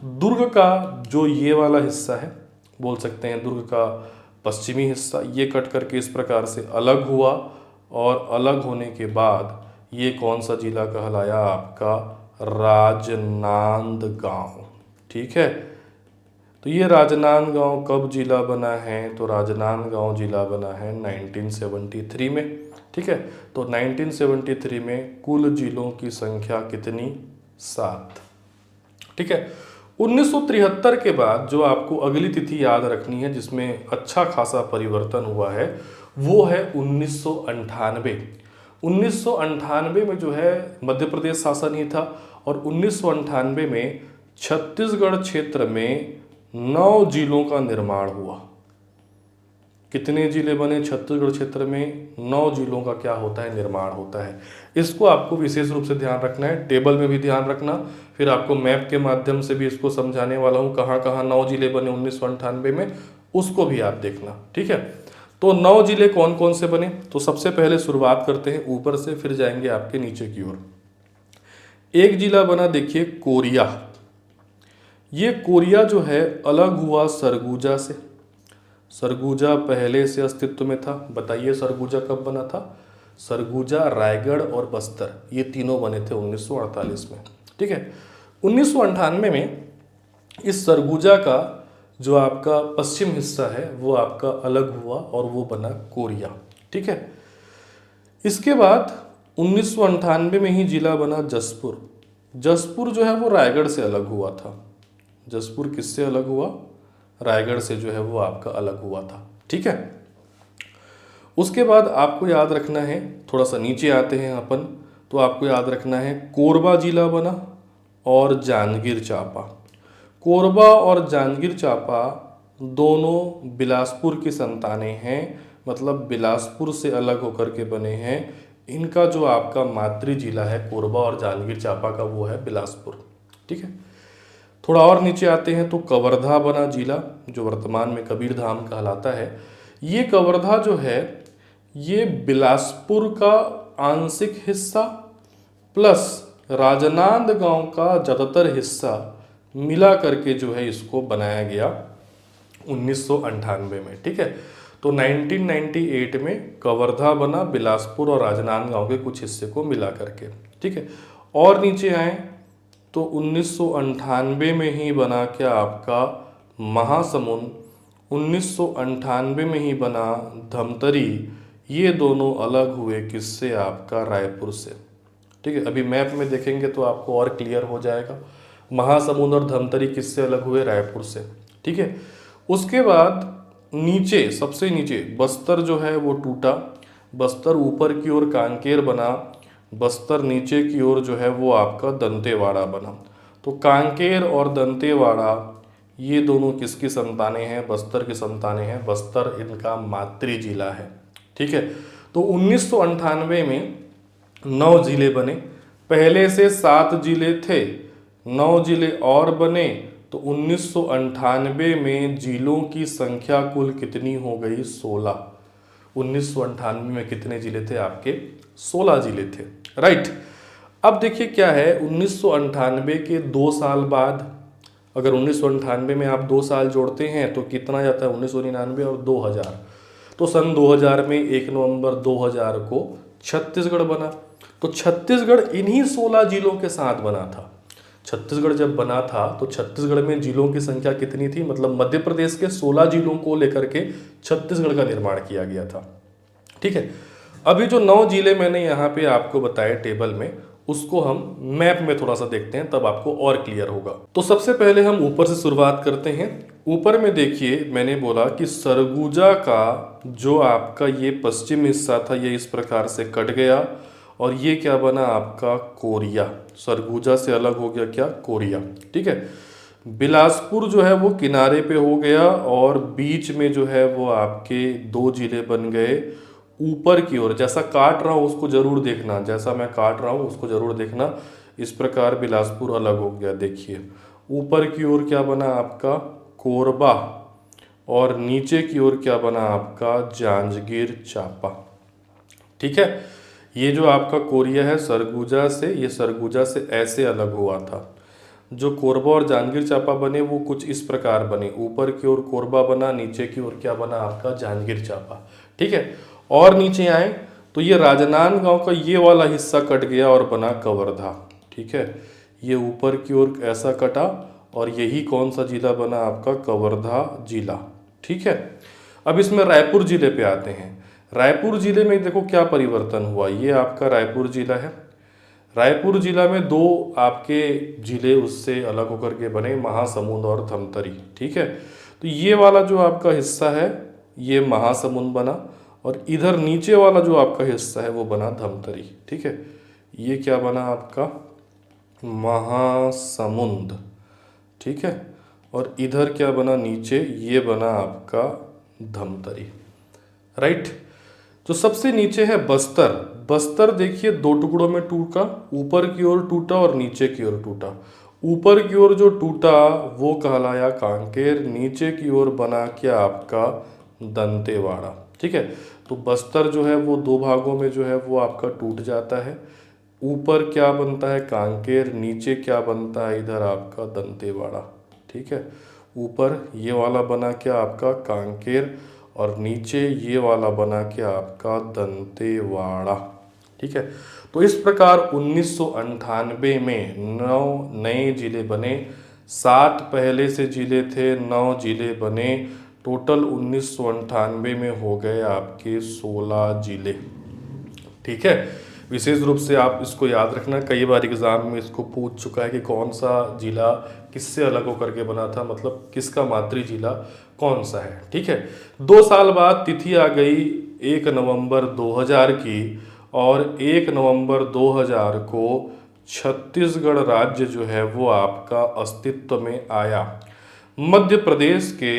दुर्ग का जो ये वाला हिस्सा है, बोल सकते हैं दुर्ग का पश्चिमी हिस्सा, ये कट करके इस प्रकार से अलग हुआ और अलग होने के बाद ये कौन सा जिला कहलाया आपका, राजनांदगांव। ठीक है, तो ये राजनांदगांव कब जिला बना है, तो राजनांदगांव जिला बना है 1973 में। ठीक है, तो 1973 में कुल जिलों की संख्या कितनी, 7। ठीक है, 1973 के बाद जो आपको अगली तिथि याद रखनी है जिसमें अच्छा खासा परिवर्तन हुआ है, वो है 1998। 1998 में जो है मध्य प्रदेश शासन ही था और 1998 में छत्तीसगढ़ क्षेत्र में 9 जिलों का निर्माण हुआ। कितने जिले बने छत्तीसगढ़ क्षेत्र में, 9 जिलों का क्या होता है, निर्माण होता है। इसको आपको विशेष रूप से ध्यान रखना है, टेबल में भी ध्यान रखना, फिर आपको मैप के माध्यम से भी इसको समझाने वाला हूँ कहाँ कहाँ 9 जिले बने 1998 में, उसको भी आप देखना। ठीक है, तो 9 जिले कौन कौन से बने, तो सबसे पहले शुरुआत करते हैं ऊपर से, फिर जाएंगे आपके नीचे की ओर। एक जिला बना देखिए कोरिया। ये कोरिया जो है अलग हुआ सरगुजा से। सरगुजा पहले से अस्तित्व में था। बताइए सरगुजा कब बना था, सरगुजा रायगढ़ और बस्तर ये तीनों बने थे 1948 में। ठीक है, 1998 में इस सरगुजा का जो आपका पश्चिम हिस्सा है वो आपका अलग हुआ और वो बना कोरिया। ठीक है, इसके बाद 1998 में ही जिला बना जसपुर। जसपुर जो है वो रायगढ़ से अलग हुआ था। जसपुर किससे अलग हुआ, रायगढ़ से जो है वो आपका अलग हुआ था। ठीक है, उसके बाद आपको याद रखना है, थोड़ा सा नीचे आते हैं अपन, तो आपको याद रखना है कोरबा जिला बना और जांजगीर चांपा। कोरबा और जांजगीर चांपा दोनों बिलासपुर की संतानें हैं, मतलब बिलासपुर से अलग होकर के बने हैं। इनका जो आपका मातृ जिला है कोरबा और जांजगीर चांपा का वो है बिलासपुर। ठीक है, थोड़ा और नीचे आते हैं तो कवर्धा बना जिला जो वर्तमान में कबीरधाम कहलाता है। ये कवर्धा जो है ये बिलासपुर का आंशिक हिस्सा प्लस राजनांदगांव का ज़्यादातर हिस्सा मिला करके जो है इसको बनाया गया 1998 में। ठीक है, तो 1998 में कवर्धा बना बिलासपुर और राजनांदगांव के कुछ हिस्से को मिला करके। ठीक है, और नीचे आए तो 1998 में ही बना क्या आपका महासमुंद, 1998 में ही बना धमतरी। ये दोनों अलग हुए किससे, आपका रायपुर से। ठीक है, अभी मैप में देखेंगे तो आपको और क्लियर हो जाएगा। महासमुंद और धमतरी किससे अलग हुए, रायपुर से। ठीक है, उसके बाद नीचे सबसे नीचे बस्तर जो है वो टूटा। बस्तर ऊपर की ओर कांकेर बना, बस्तर नीचे की ओर जो है वो आपका दंतेवाड़ा बना। तो कांकेर और दंतेवाड़ा ये दोनों किसकी संतानें हैं, बस्तर की संतानें हैं। बस्तर इनका मातृ जिला है। ठीक है, तो 1998 में 9 जिले बने, पहले से 7 जिले थे, 9 जिले और बने, तो 1998 में जिलों की संख्या कुल कितनी हो गई, 16। 1998 में कितने जिले थे आपके, 16 जिले थे। राइट, अब देखिए क्या है 1998 के 2 साल बाद, अगर 1998 में आप 2 साल जोड़ते हैं तो कितना जाता है 1999 और 2000, तो सन 2000 में 1 नवंबर 2000 को छत्तीसगढ़ बना। तो छत्तीसगढ़ इन्हीं 16 जिलों के साथ बना था। छत्तीसगढ़ जब बना था तो छत्तीसगढ़ में जिलों की संख्या कितनी थी, मतलब मध्य प्रदेश के 16 जिलों को लेकर के छत्तीसगढ़ का निर्माण किया गया था। ठीक है, अभी जो 9 जिले मैंने यहाँ पे आपको बताए टेबल में, उसको हम मैप में थोड़ा सा देखते हैं, तब आपको और क्लियर होगा। तो सबसे पहले हम ऊपर से शुरुआत करते हैं। ऊपर में देखिए मैंने बोला कि सरगुजा का जो आपका ये पश्चिम हिस्सा था ये इस प्रकार से कट गया और ये क्या बना आपका कोरिया। सरगुजा से अलग हो गया क्या, कोरिया। ठीक है, बिलासपुर जो है वो किनारे पे हो गया और बीच में जो है वो आपके 2 जिले बन गए ऊपर की ओर। जैसा काट रहा हूँ उसको जरूर देखना, जैसा मैं काट रहा हूँ उसको जरूर देखना। इस प्रकार बिलासपुर अलग हो गया। देखिए ऊपर की ओर क्या बना आपका कोरबा और नीचे की ओर क्या बना आपका जांजगीर चांपा। ठीक है, ये जो आपका कोरिया है सरगुजा से, ये सरगुजा से ऐसे अलग हुआ था। जो कोरबा और जांजगीर चांपा बने वो कुछ इस प्रकार बने, ऊपर की ओर कोरबा बना, नीचे की ओर क्या बना आपका जांजगीर चांपा। ठीक है, और नीचे आए तो ये राजनांदगांव का ये वाला हिस्सा कट गया और बना कवर्धा। ठीक है, ये ऊपर की ओर ऐसा कटा और यही कौन सा जिला बना आपका, कवर्धा जिला। ठीक है, अब इसमें रायपुर जिले पे आते हैं। रायपुर जिले में देखो क्या परिवर्तन हुआ, ये आपका रायपुर जिला है। रायपुर जिला में दो आपके जिले उससे अलग होकर के बने, महासमुंद और धमतरी। ठीक है, तो ये वाला जो आपका हिस्सा है ये महासमुंद बना, और इधर नीचे वाला जो आपका हिस्सा है वो बना धमतरी। ठीक है, ये क्या बना आपका, महासमुंद। ठीक है, और इधर क्या बना नीचे, ये बना आपका धमतरी। राइट, तो सबसे नीचे है बस्तर। बस्तर देखिए दो टुकड़ों में टूटा, ऊपर की ओर टूटा और नीचे की ओर टूटा। ऊपर की ओर जो टूटा वो कहलाया कांकेर, नीचे की ओर बना क्या आपका दंतेवाड़ा। ठीक है, तो बस्तर जो है वो दो भागों में जो है वो आपका टूट जाता है। ऊपर क्या बनता है कांकेर, नीचे क्या बनता है इधर आपका दंतेवाड़ा। ठीक है, ऊपर ये वाला बना क्या आपका कांकेर और नीचे ये वाला बना क्या आपका दंतेवाड़ा। ठीक है, तो इस प्रकार 1998 में 9 नए जिले बने, 7 पहले से जिले थे, 9 जिले बने, टोटल 1998 में हो गए आपके 16 जिले। ठीक है, विशेष रूप से आप इसको याद रखना, कई बार एग्जाम में इसको पूछ चुका है कि कौन सा जिला किससे अलग होकर के बना था, मतलब किसका मातृ जिला कौन सा है। ठीक है, 2 साल बाद तिथि आ गई 1 नवंबर 2000 की, और 1 नवंबर 2000 को छत्तीसगढ़ राज्य जो है वो आपका अस्तित्व में आया। मध्य प्रदेश के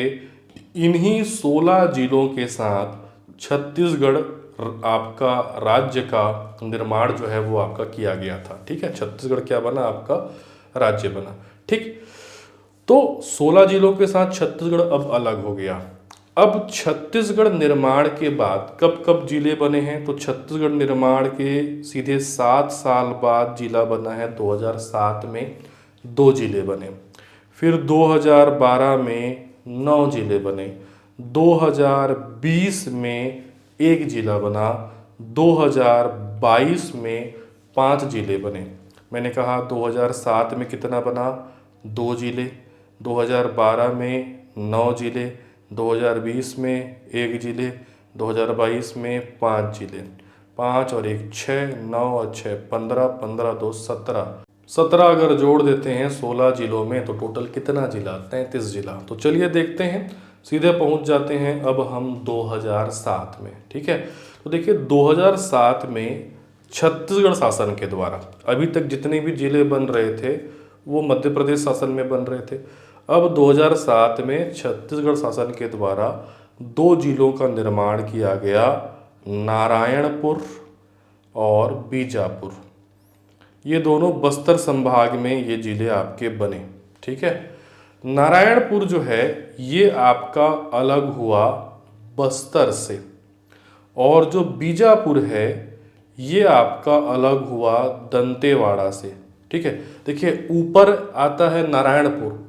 इन्हीं 16 जिलों के साथ छत्तीसगढ़ आपका राज्य का निर्माण जो है वो आपका किया गया था। ठीक है, छत्तीसगढ़ क्या बना आपका राज्य बना। ठीक, तो 16 जिलों के साथ छत्तीसगढ़ अब अलग हो गया। अब छत्तीसगढ़ निर्माण के बाद कब कब जिले बने हैं, तो छत्तीसगढ़ निर्माण के सीधे 7 साल बाद जिला बना है 2007 में 2 जिले बने, फिर 2012 में 9 जिले बने, 2020 में 1 जिला बना, 2022 में 5 जिले बने। मैंने कहा 2007 में कितना बना, 2 जिले, 2012 में 9 जिले, 2020 में 1 जिले, 2022 में 5 जिले। 5 और 1 6, 9 और 6 15, 15 2 17, 17 अगर जोड़ देते हैं 16 जिलों में तो टोटल कितना जिला, 33 जिला। तो चलिए देखते हैं, सीधे पहुंच जाते हैं अब हम 2007 में। ठीक है, तो देखिए 2007 में छत्तीसगढ़ शासन के द्वारा, अभी तक जितने भी जिले बन रहे थे वो मध्य प्रदेश शासन में बन रहे थे, अब 2007 में छत्तीसगढ़ शासन के द्वारा 2 जिलों का निर्माण किया गया, नारायणपुर और बीजापुर। ये दोनों बस्तर संभाग में ये जिले आपके बने। ठीक है, नारायणपुर जो है ये आपका अलग हुआ बस्तर से, और जो बीजापुर है ये आपका अलग हुआ दंतेवाड़ा से। ठीक है, देखिए ऊपर आता है नारायणपुर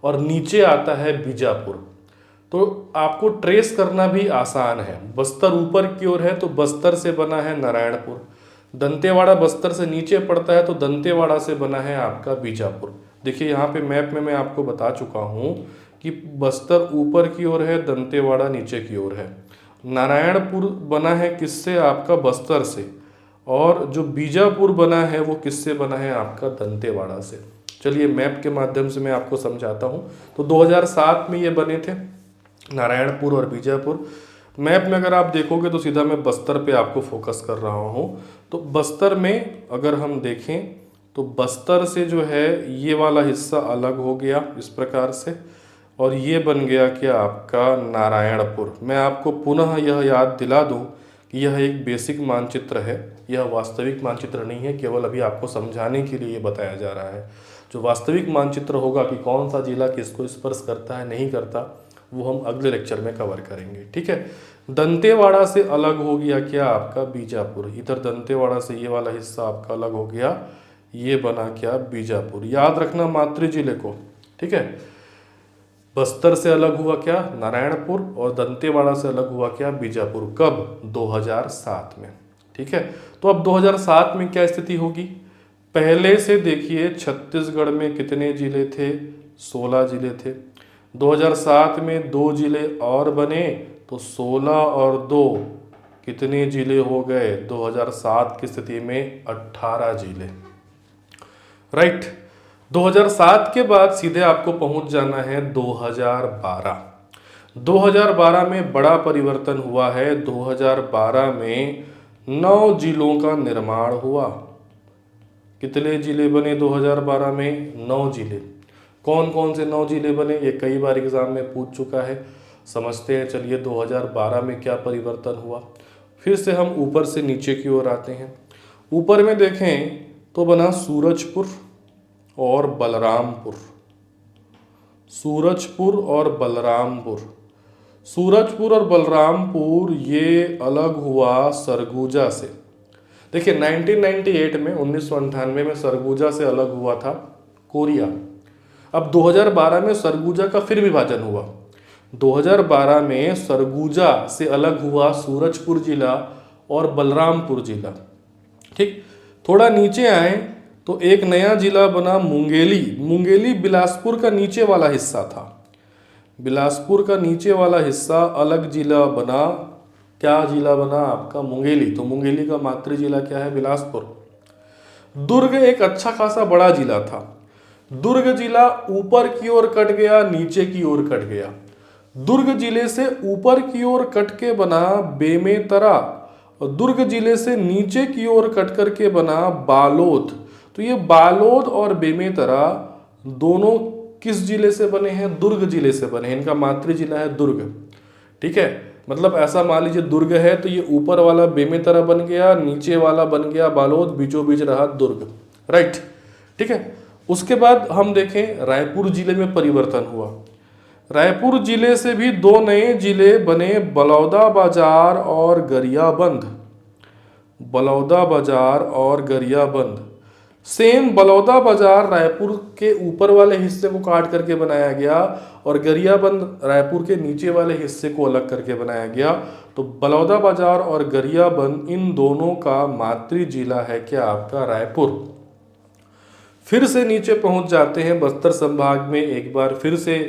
और नीचे आता है बीजापुर, तो आपको ट्रेस करना भी आसान है। बस्तर ऊपर की ओर है तो बस्तर से बना है नारायणपुर, दंतेवाड़ा बस्तर से नीचे पड़ता है तो दंतेवाड़ा से बना है आपका बीजापुर। देखिए यहाँ पे मैप में मैं आपको बता चुका हूँ कि बस्तर ऊपर की ओर है, दंतेवाड़ा नीचे की ओर है। नारायणपुर बना है किससे, आपका बस्तर से, और जो बीजापुर बना है वो किससे बना है, आपका दंतेवाड़ा से। चलिए मैप के माध्यम से मैं आपको समझाता हूँ। तो 2007 में ये बने थे नारायणपुर और बीजापुर। मैप में अगर आप देखोगे तो सीधा मैं बस्तर पे आपको फोकस कर रहा हूँ। तो बस्तर में अगर हम देखें तो बस्तर से जो है ये वाला हिस्सा अलग हो गया इस प्रकार से, और ये बन गया क्या आपका नारायणपुर। मैं आपको पुनः यह याद दिला दूं कि यह एक बेसिक मानचित्र है, यह वास्तविक मानचित्र नहीं है, केवल अभी आपको समझाने के लिए ये बताया जा रहा है। जो वास्तविक मानचित्र होगा कि कौन सा जिला किसको स्पर्श करता है नहीं करता, वो हम अगले लेक्चर में कवर करेंगे। ठीक है, दंतेवाड़ा से अलग हो गया क्या आपका बीजापुर, इधर दंतेवाड़ा से ये वाला हिस्सा आपका अलग हो गया ये बना क्या, बीजापुर। याद रखना मातृ जिले को, ठीक है। बस्तर से अलग हुआ क्या, नारायणपुर, और दंतेवाड़ा से अलग हुआ क्या, बीजापुर। कब, 2007 में, ठीक है। तो अब 2007 में क्या स्थिति होगी, पहले से देखिए छत्तीसगढ़ में कितने जिले थे, 16 जिले थे। 2007 में 2 जिले और बने, तो 16 और 2 कितने जिले हो गए, 2007 की स्थिति में 18 जिले, राइट। 2007 के बाद सीधे आपको पहुंच जाना है 2012। 2012 में बड़ा परिवर्तन हुआ है। 2012 में 9 जिलों का निर्माण हुआ। कितने जिले बने 2012 में, 9 जिले। कौन कौन से 9 जिले बने, ये कई बार एग्जाम में पूछ चुका है, समझते हैं। चलिए 2012 में क्या परिवर्तन हुआ, फिर से हम ऊपर से नीचे की ओर आते हैं। ऊपर में देखें तो बना सूरजपुर और बलरामपुर, सूरजपुर और बलरामपुर। सूरजपुर और बलरामपुर ये अलग हुआ सरगुजा से। देखिए 1998 में 1998 में सरगुजा से अलग हुआ था कोरिया। अब 2012 में सरगुजा का फिर विभाजन हुआ। 2012 में सरगुजा से अलग हुआ सूरजपुर जिला और बलरामपुर जिला, ठीक। थोड़ा नीचे आए तो एक नया जिला बना मुंगेली। मुंगेली बिलासपुर का नीचे वाला हिस्सा था। बिलासपुर का नीचे वाला हिस्सा अलग जिला बना। क्या जिला बना आपका, मुंगेली। तो मुंगेली का मातृ जिला क्या है, बिलासपुर। दुर्ग एक अच्छा खासा बड़ा जिला था। दुर्ग जिला ऊपर की ओर कट गया, नीचे की ओर कट गया। दुर्ग जिले से ऊपर की ओर कट के बना बेमेतरा, और दुर्ग जिले से नीचे की ओर कट करके बना बालोद। तो ये बालोद और बेमेतरा दोनों किस जिले से बने हैं, दुर्ग जिले से बने हैं। इनका मातृ जिला है दुर्ग, ठीक है। मतलब ऐसा मान लीजिए दुर्ग है तो ये ऊपर वाला बेमेतरा बन गया, नीचे वाला बन गया बालोद, बीचों बीच रहा दुर्ग, राइट, ठीक है। उसके बाद हम देखें रायपुर जिले में परिवर्तन हुआ। रायपुर जिले से भी 2 नए जिले बने, बलौदाबाजार और गरियाबंद। बलौदाबाजार और गरियाबंद। सेम बलौदाबाजार रायपुर के ऊपर वाले हिस्से को काट करके बनाया गया और गरियाबंद रायपुर के नीचे वाले हिस्से को अलग करके बनाया गया। तो बलौदाबाजार और गरियाबंद इन दोनों का मातृ जिला है क्या आपका, रायपुर। फिर से नीचे पहुंच जाते हैं बस्तर संभाग में। एक बार फिर से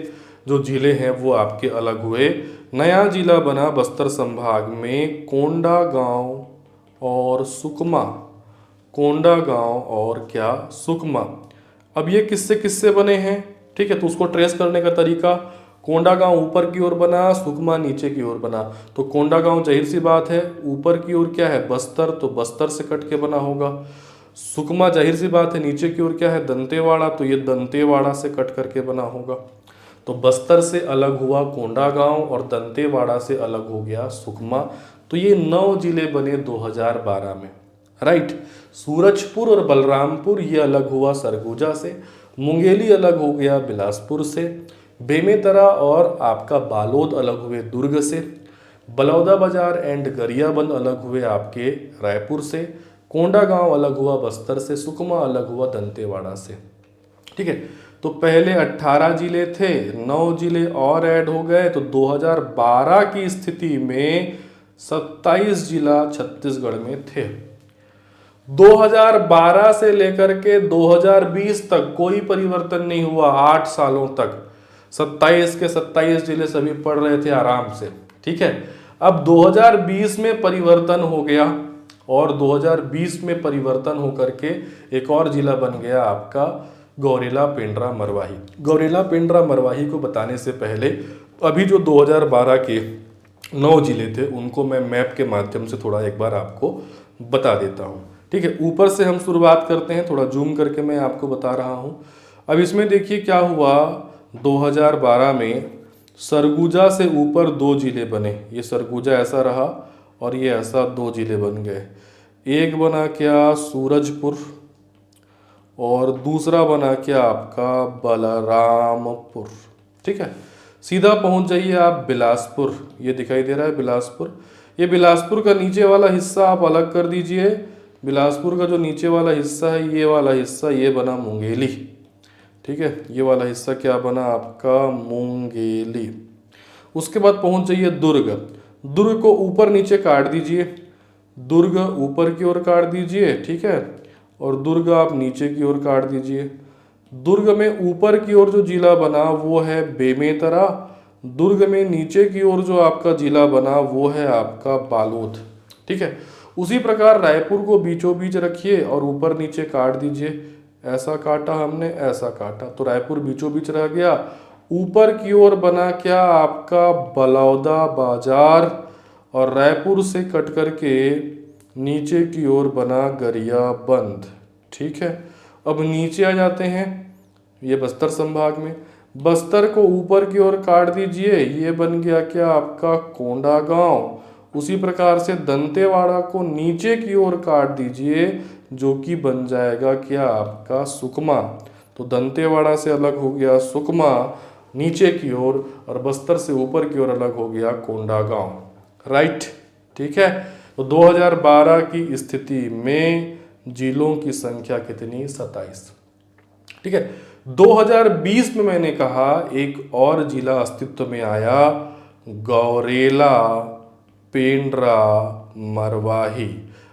जो जिले हैं वो आपके अलग हुए। नया जिला बना बस्तर संभाग में कोंडागांव और सुकमा। कोंडागांव और क्या, सुकमा। अब ये किससे किससे बने हैं, ठीक है। तो उसको ट्रेस करने का तरीका, कोंडागांव ऊपर की ओर बना, सुकमा नीचे की ओर बना। तो कोंडागांव जाहिर सी बात है ऊपर की ओर क्या है, बस्तर, तो बस्तर से कट के बना होगा। सुकमा जाहिर सी बात है नीचे की ओर क्या है, दंतेवाड़ा, तो ये दंतेवाड़ा से कट करके बना होगा। तो बस्तर से अलग हुआ कोंडागांव और दंतेवाड़ा से अलग हो गया सुकमा। तो ये 9 जिले बने 2012 में, राइट। सूरजपुर और बलरामपुर ये अलग हुआ सरगुजा से। मुंगेली अलग हो गया बिलासपुर से। बेमेतरा और आपका बालोद अलग हुए दुर्ग से। बलौदाबाजार एंड गरियाबंद अलग हुए आपके रायपुर से। कोंडागांव अलग हुआ बस्तर से। सुकमा अलग हुआ दंतेवाड़ा से, ठीक है। तो पहले 18 जिले थे, 9 जिले और ऐड हो गए। तो 2012 की स्थिति में 27 जिला छत्तीसगढ़ में थे। 2012 से लेकर के 2020 तक कोई परिवर्तन नहीं हुआ। 8 सालों तक 27 के 27 जिले सभी पढ़ रहे थे आराम से, ठीक है। अब 2020 में परिवर्तन हो गया और 2020 में परिवर्तन होकर के एक और जिला बन गया आपका गौरेला पेंड्रा मरवाही। गौरेला पेंड्रा मरवाही को बताने से पहले अभी जो 2012 के 9 जिले थे उनको मैं मैप के माध्यम से थोड़ा एक बार आपको बता देता हूँ, ठीक है। ऊपर से हम शुरुआत करते हैं, थोड़ा जूम करके मैं आपको बता रहा हूँ। अब इसमें देखिए क्या हुआ, 2012 में सरगुजा से ऊपर 2 जिले बने। ये सरगुजा ऐसा रहा और ये ऐसा 2 जिले बन गए। एक बना क्या सूरजपुर और दूसरा बना क्या आपका बलरामपुर, ठीक है। सीधा पहुंच जाइए आप बिलासपुर। ये दिखाई दे रहा है बिलासपुर। ये बिलासपुर का नीचे वाला हिस्सा आप अलग कर दीजिए। बिलासपुर का जो नीचे वाला हिस्सा है, ये वाला हिस्सा ये बना मुंगेली। ठीक है, ये वाला हिस्सा क्या बना आपका, मुंगेली। उसके बाद पहुंच जाइए दुर्ग। दुर्ग को ऊपर नीचे काट दीजिए, दुर्ग ऊपर की ओर काट दीजिए, ठीक है, और दुर्ग आप नीचे की ओर काट दीजिए। दुर्ग में ऊपर की ओर जो जिला बना वो है बेमेतरा, दुर्ग में नीचे की ओर जो आपका जिला बना वो है आपका बालोद। ठीक है, उसी प्रकार रायपुर को बीचों बीच रखिए और ऊपर नीचे काट दीजिए। ऐसा काटा हमने, ऐसा काटा, तो रायपुर बीचों बीच रह गया। ऊपर की ओर बना क्या आपका बलौदा बाजार, और रायपुर से कट करके नीचे की ओर बना गरियाबंद। ठीक है, अब नीचे आ जाते हैं, ये बस्तर संभाग में। बस्तर को ऊपर की ओर काट दीजिए, ये बन गया क्या आपका कोंडागांव। उसी प्रकार से दंतेवाड़ा को नीचे की ओर काट दीजिए, जो कि बन जाएगा क्या आपका सुकमा। तो दंतेवाड़ा से अलग हो गया सुकमा नीचे की ओर, और बस्तर से ऊपर की ओर अलग हो गया कोंडागांव। राइट, ठीक है। तो 2012 की स्थिति में जिलों की संख्या कितनी, 27। ठीक है, 2020 में मैंने कहा एक और जिला अस्तित्व में आया, गौरेला, पेंड्रा, मरवाही।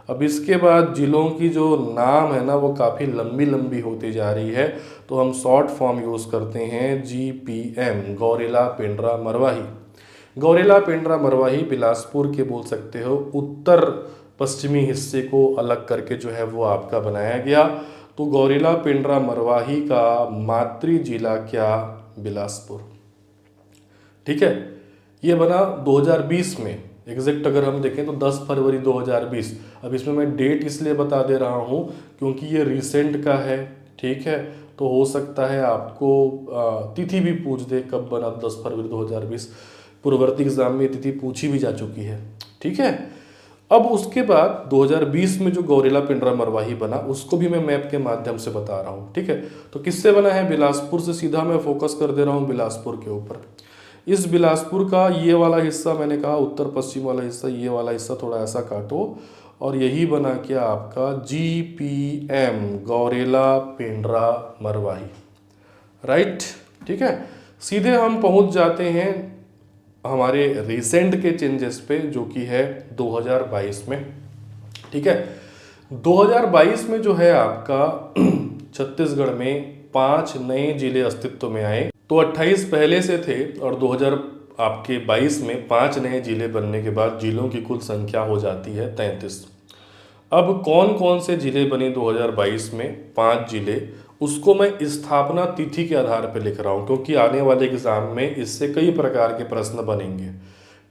अब इसके बाद जिलों की जो नाम है ना वो काफ़ी लंबी लंबी होती जा रही है, तो हम शॉर्ट फॉर्म यूज़ करते हैं GPM, गौरेला, पेंड्रा, मरवाही। गौरेला, पेंड्रा, मरवाही बिलासपुर के बोल सकते हो उत्तर पश्चिमी हिस्से को अलग करके जो है वो आपका बनाया गया। तो गौरेला, पेंड्रा, मरवाही का मातृ जिला क्या, बिलासपुर। ठीक है, ये बना 2020 में। एग्जैक्ट अगर हम देखें तो 10 फरवरी 2020। अब इसमें मैं डेट इसलिए बता दे रहा हूँ क्योंकि ये रिसेंट का है। ठीक है, तो हो सकता है आपको तिथि भी पूछ दे कब बना, 10 फरवरी 2020। पूर्ववर्ती एग्जाम में तिथि पूछी भी जा चुकी है। ठीक है, अब उसके बाद 2020 में जो गौरेला, पेंड्रा, मरवाही बना उसको भी मैं मैप के माध्यम से बता रहा हूँ। ठीक है, तो किससे बना है, बिलासपुर से। सीधा मैं फोकस कर दे रहा हूँ बिलासपुर के ऊपर। इस बिलासपुर का ये वाला हिस्सा मैंने कहा उत्तर पश्चिम वाला हिस्सा, ये वाला हिस्सा थोड़ा ऐसा काटो, और यही बना क्या आपका GPM, गौरेला, पेंड्रा, मरवाही। राइट, ठीक है। सीधे हम पहुंच जाते हैं हमारे रिसेंट के चेंजेस पे, जो कि है 2022 में। ठीक है, 2022 में जो है आपका छत्तीसगढ़ में 5 नए जिले अस्तित्व में आए। तो 28 पहले से थे और 2022 में 5 नए जिले बनने के बाद जिलों की कुल संख्या हो जाती है 33। अब कौन कौन से जिले बने 2022 में, 5 जिले, उसको मैं स्थापना तिथि के आधार पर लिख रहा हूँ क्योंकि आने वाले एग्जाम में इससे कई प्रकार के प्रश्न बनेंगे।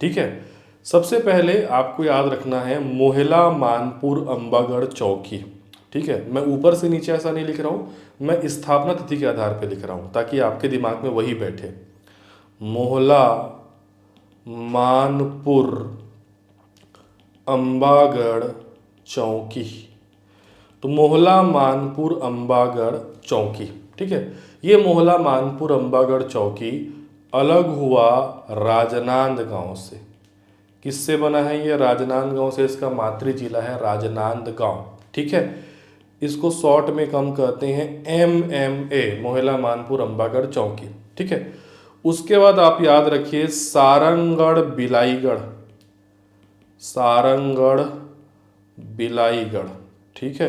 ठीक है, सबसे पहले आपको याद रखना है मोहला, मानपुर, अंबागढ़, चौकी। ठीक है, मैं ऊपर से नीचे ऐसा नहीं लिख रहा हूँ, मैं स्थापना तिथि के आधार पर लिख रहा हूँ ताकि आपके दिमाग में वही बैठे। मोहला, मानपुर, अंबागढ़, चौकी। तो मोहला, मानपुर, अंबागढ़, चौकी। ठीक है, ये मोहला, मानपुर, अंबागढ़, चौकी अलग हुआ राजनांदगांव से। किससे बना है ये, राजनांदगांव से। इसका मातृ जिला है राजनांदगांव। ठीक है, इसको शॉर्ट में कम कहते हैं MMA, मोहला, मानपुर, अंबागढ़, चौकी। ठीक है, उसके बाद आप याद रखिए सारंगढ़, बिलाईगढ़, सारंगढ़, बिलाईगढ़। ठीक है,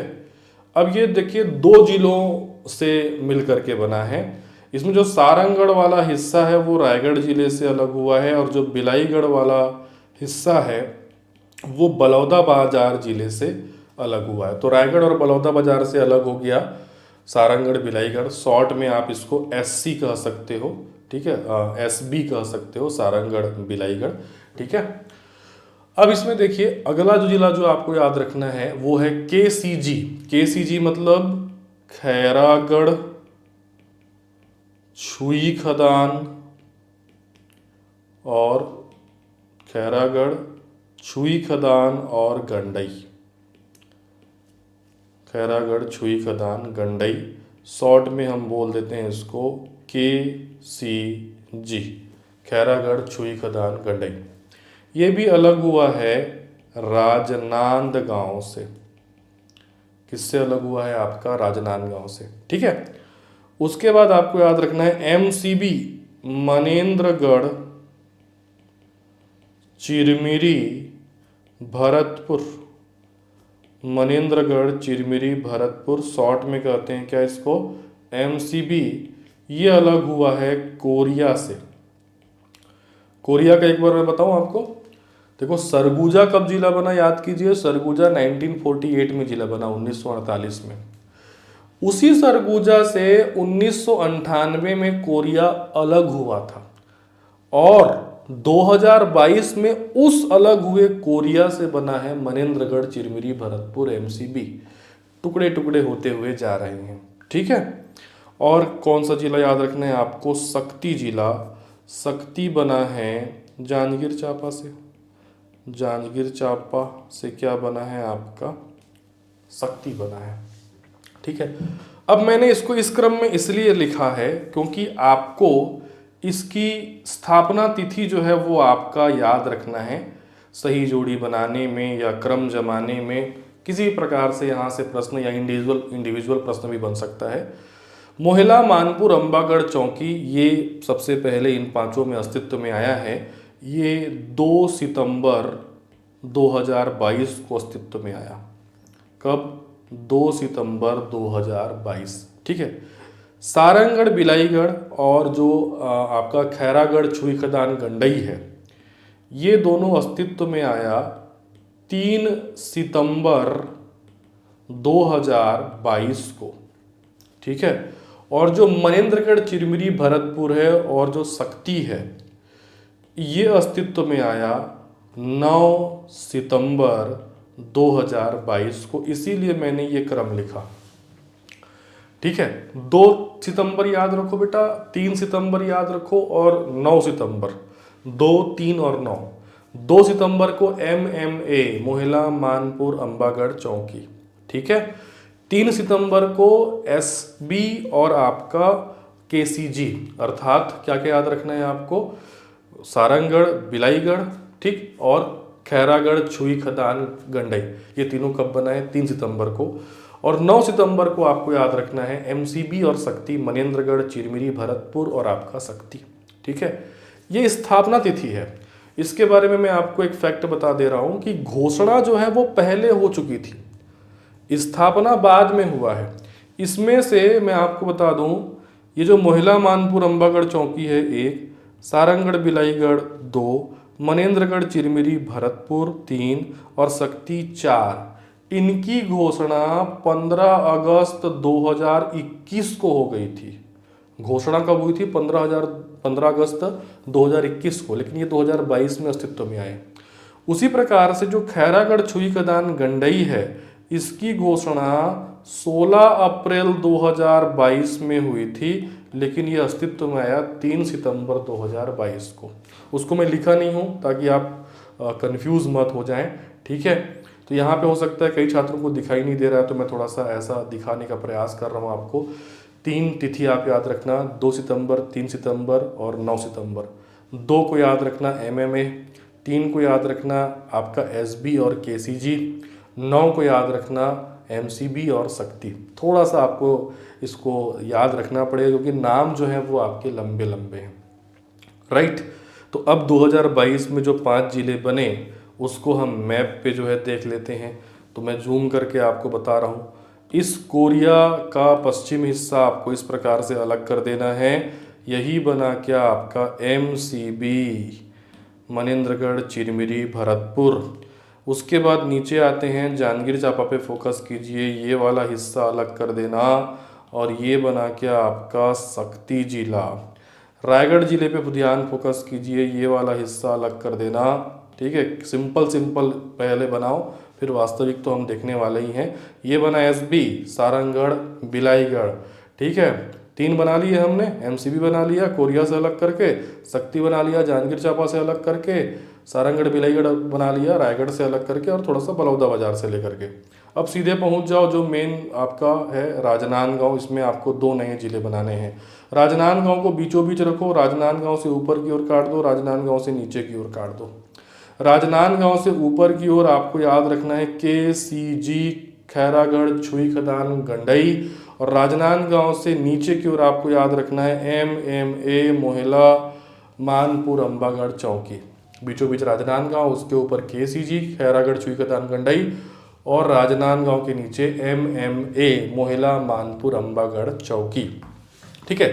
अब ये देखिए 2 जिलों से मिल करके बना है। इसमें जो सारंगढ़ वाला हिस्सा है वो रायगढ़ जिले से अलग हुआ है, और जो बिलाईगढ़ वाला हिस्सा है वो बलौदाबाजार जिले से अलग हुआ है। तो रायगढ़ और बलौदाबाजार से अलग हो गया सारंगढ़, बिलाईगढ़। शॉर्ट में आप इसको SC कह सकते हो। ठीक है, SB कह सकते हो, सारंगढ़, बिलाईगढ़। ठीक है, अब इसमें देखिए अगला जो जिला जो आपको याद रखना है वो है KCG। KCG मतलब खैरागढ़, छुई खदान और खैरागढ़, छुई खदान और गंडई। खैरागढ़, छुई खदान, गंडई। शॉर्ट में हम बोल देते हैं इसको KCG, खैरागढ़, छुई खदान, गंडई। ये भी अलग हुआ है राजनांदगांव से। किससे अलग हुआ है? आपका राजनांदगांव से। ठीक है, उसके बाद आपको याद रखना है एमसीबी मनेंद्रगढ़ चिरमिरी भरतपुर। मनेंद्रगढ़ चिरमिरी भरतपुर, शॉर्ट में कहते हैं क्या इसको? एमसीबी। ये अलग हुआ है कोरिया से। कोरिया का एक बार मैं बताऊं आपको। देखो, सरगुजा कब जिला बना याद कीजिए। सरगुजा 1948 में जिला बना, 1948 में। उसी सरगुजा से 1998 में कोरिया अलग हुआ था, और 2022 में उस अलग हुए कोरिया से बना है मनेंद्रगढ़ चिरमिरी भरतपुर एमसीबी। टुकड़े टुकड़े होते हुए जा रहे हैं। ठीक है, और कौन सा जिला याद रखना है आपको? शक्ति जिला। शक्ति बना है जांजगीर चांपा से। जांजगीर चांपा से क्या बना है आपका? शक्ति बना है। ठीक है, अब मैंने इसको इस क्रम में इसलिए लिखा है क्योंकि आपको इसकी स्थापना तिथि जो है वो आपका याद रखना है। सही जोड़ी बनाने में या क्रम जमाने में किसी प्रकार से यहाँ से प्रश्न या इंडिविजुअल प्रश्न भी बन सकता है। मोहला मानपुर अंबागढ़ चौकी, ये सबसे पहले इन पांचों में अस्तित्व में आया है। ये 2 सितंबर 2022 को अस्तित्व में आया। कब? 2 सितंबर 2022। ठीक है, सारंगगढ़ बिलाईगढ़ और जो आपका खैरागढ़ छुई खदान गंडई है, ये दोनों अस्तित्व में आया 3 सितंबर 2022 को। ठीक है, और जो मनेंद्रगढ़ चिरमिरी भरतपुर है और जो शक्ति है, ये अस्तित्व में आया 9 सितंबर 2022 को। इसीलिए मैंने ये क्रम लिखा। ठीक है, 2 सितंबर याद रखो बेटा, 3 सितंबर याद रखो और 9 सितंबर। 2, 3 और 9। 2 सितंबर को MMA मोहला मानपुर अंबागढ़ चौकी। ठीक है, 3 सितंबर को SB और आपका KCG, अर्थात क्या क्या याद रखना है आपको? सारंगगढ़ बिलाईगढ़, ठीक, और खैरागढ़ छुई खदान गंडई। ये तीनों कब बना है? 3 सितंबर को। और 9 सितंबर को आपको याद रखना है MCB और शक्ति, मनेंद्रगढ़ चिरमिरी भरतपुर और आपका शक्ति। ठीक है, ये स्थापना तिथि है। इसके बारे में मैं आपको एक फैक्ट बता दे रहा हूं कि घोषणा जो है वो पहले हो चुकी थी, स्थापना बाद में हुआ है। इसमें से मैं आपको बता दूं, ये जो मोहला मानपुर अंबागढ़ चौकी है 1, सारंगगढ़ बिलाईगढ़ 2, मनेंद्रगढ़ चिरमिरी भरतपुर 3 और शक्ति 4, इनकी घोषणा 15 अगस्त 2021 को हो गई थी। घोषणा कब हुई थी? 15 अगस्त 2021 को, लेकिन ये 2022 में अस्तित्व में आए। उसी प्रकार से जो खैरागढ़ छुई खदान गंडई है, इसकी घोषणा 16 अप्रैल 2022 में हुई थी, लेकिन ये अस्तित्व में आया 3 सितंबर 2022 को। उसको मैं लिखा नहीं हूँ ताकि आप कंफ्यूज मत हो जाएं। ठीक है, तो यहाँ पे हो सकता है कई छात्रों को दिखाई नहीं दे रहा है, तो मैं थोड़ा सा ऐसा दिखाने का प्रयास कर रहा हूँ आपको। 3 तिथि आप याद रखना, 2 सितंबर, 3 सितंबर और 9 सितंबर। 2 को याद रखना MMA, 3 को याद रखना आपका SB और KCG, 9 को याद रखना MCB और शक्ति। थोड़ा सा आपको इसको याद रखना पड़ेगा क्योंकि नाम जो है वो आपके लंबे लंबे हैं। राइट, तो अब 2022 में जो 5 जिले बने उसको हम मैप पे जो है देख लेते हैं। तो मैं जूम करके आपको बता रहा हूँ। इस कोरिया का पश्चिम हिस्सा आपको इस प्रकार से अलग कर देना है। यही बना क्या आपका MCB, मनेंद्रगढ़ चिरमिरी भरतपुर। उसके बाद नीचे आते हैं, जांजगीर चांपा पे फोकस कीजिए, ये वाला हिस्सा अलग कर देना और ये बना क्या आपका शक्ति जिला। रायगढ़ जिले पे ध्यान फोकस कीजिए, ये वाला हिस्सा अलग कर देना। ठीक है, सिंपल पहले बनाओ, फिर वास्तविक तो हम देखने वाले ही हैं। ये बना SB, सारंगगढ़ बिलाईगढ़। ठीक है, 3 बना लिए हमने। MCB बना लिया कोरिया से अलग करके, शक्ति बना लिया जांजगीर चांपा से अलग करके, सारंगगढ़ बिलाईगढ़ बना लिया रायगढ़ से अलग करके और थोड़ा सा बलौदा बाजार से लेकर के। अब सीधे पहुंच जाओ जो मेन आपका है राजनांदगांव। इसमें आपको 2 नए जिले बनाने हैं। राजनांदगांव को बीचों बीच रखो, राजनांदगांव से ऊपर की ओर काट दो, राजनांदगांव से नीचे की ओर काट दो। राजनांदगांव से ऊपर की ओर आपको याद रखना है KCG खैरागढ़, छुई खदान, गंडई और राजनांदगांव से नीचे की ओर आपको याद रखना है MMA, मोहला, मानपुर, अंबागढ़, चौकी। बीचों बीच राजनांदगांव, उसके ऊपर KCG, खैरागढ़, छुई खदान, गंडई और राजनांदगांव के नीचे MMA, मोहला, मानपुर, अंबागढ़, चौकी। ठीक है,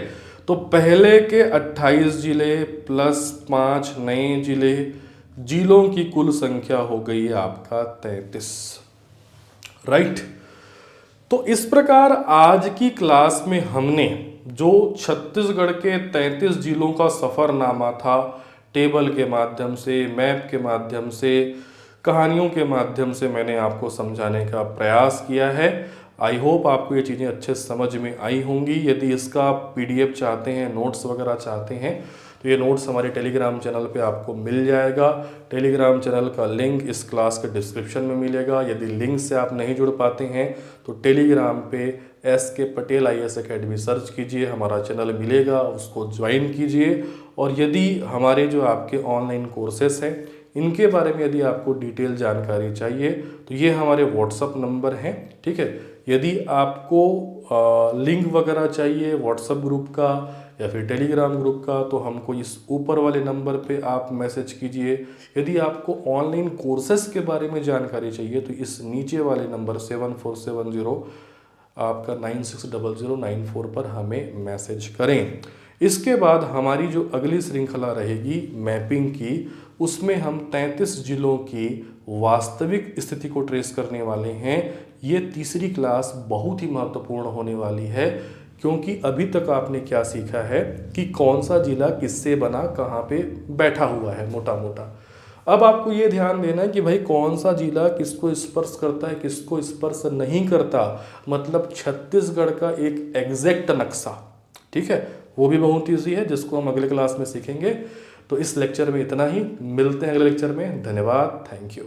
तो पहले के 28 जिले प्लस 5 नए जिलों की कुल संख्या हो गई आपका 33। राइट। तो इस प्रकार आज की क्लास में हमने जो छत्तीसगढ़ के 33 जिलों का सफ़रनामा था, टेबल के माध्यम से, मैप के माध्यम से, कहानियों के माध्यम से मैंने आपको समझाने का प्रयास किया है। आई होप आपको ये चीज़ें अच्छे समझ में आई होंगी। यदि इसका PDF चाहते हैं, नोट्स वगैरह चाहते हैं, तो ये नोट्स हमारे टेलीग्राम चैनल पे आपको मिल जाएगा। टेलीग्राम चैनल का लिंक इस क्लास के डिस्क्रिप्शन में मिलेगा। यदि लिंक से आप नहीं जुड़ पाते हैं तो टेलीग्राम पे SK Patel IAS academy search कीजिए, हमारा चैनल मिलेगा, उसको ज्वाइन कीजिए। और यदि हमारे जो आपके ऑनलाइन कोर्सेस हैं इनके बारे में यदि आपको डिटेल जानकारी चाहिए तो ये हमारे व्हाट्सअप नंबर हैं। ठीक है, यदि आपको लिंक वगैरह चाहिए व्हाट्सअप ग्रुप का या फिर टेलीग्राम ग्रुप का, तो हमको इस ऊपर वाले नंबर पे आप मैसेज कीजिए। यदि आपको ऑनलाइन कोर्सेस के बारे में जानकारी चाहिए तो इस नीचे वाले नंबर 7470 आपका 960094 पर हमें मैसेज करें। इसके बाद हमारी जो अगली श्रृंखला रहेगी मैपिंग की, उसमें हम 33 जिलों की वास्तविक स्थिति को ट्रेस करने वाले हैं। ये तीसरी क्लास बहुत ही महत्वपूर्ण होने वाली है, क्योंकि अभी तक आपने क्या सीखा है कि कौन सा जिला किससे बना, कहाँ पे बैठा हुआ है मोटा मोटा। अब आपको ये ध्यान देना है कि भाई कौन सा जिला किसको स्पर्श करता है, किसको स्पर्श नहीं करता, मतलब छत्तीसगढ़ का एक एग्जैक्ट नक्शा। ठीक है, वो भी बहुत ईजी है, जिसको हम अगले क्लास में सीखेंगे। तो इस लेक्चर में इतना ही, मिलते हैं अगले लेक्चर में। धन्यवाद, थैंक यू।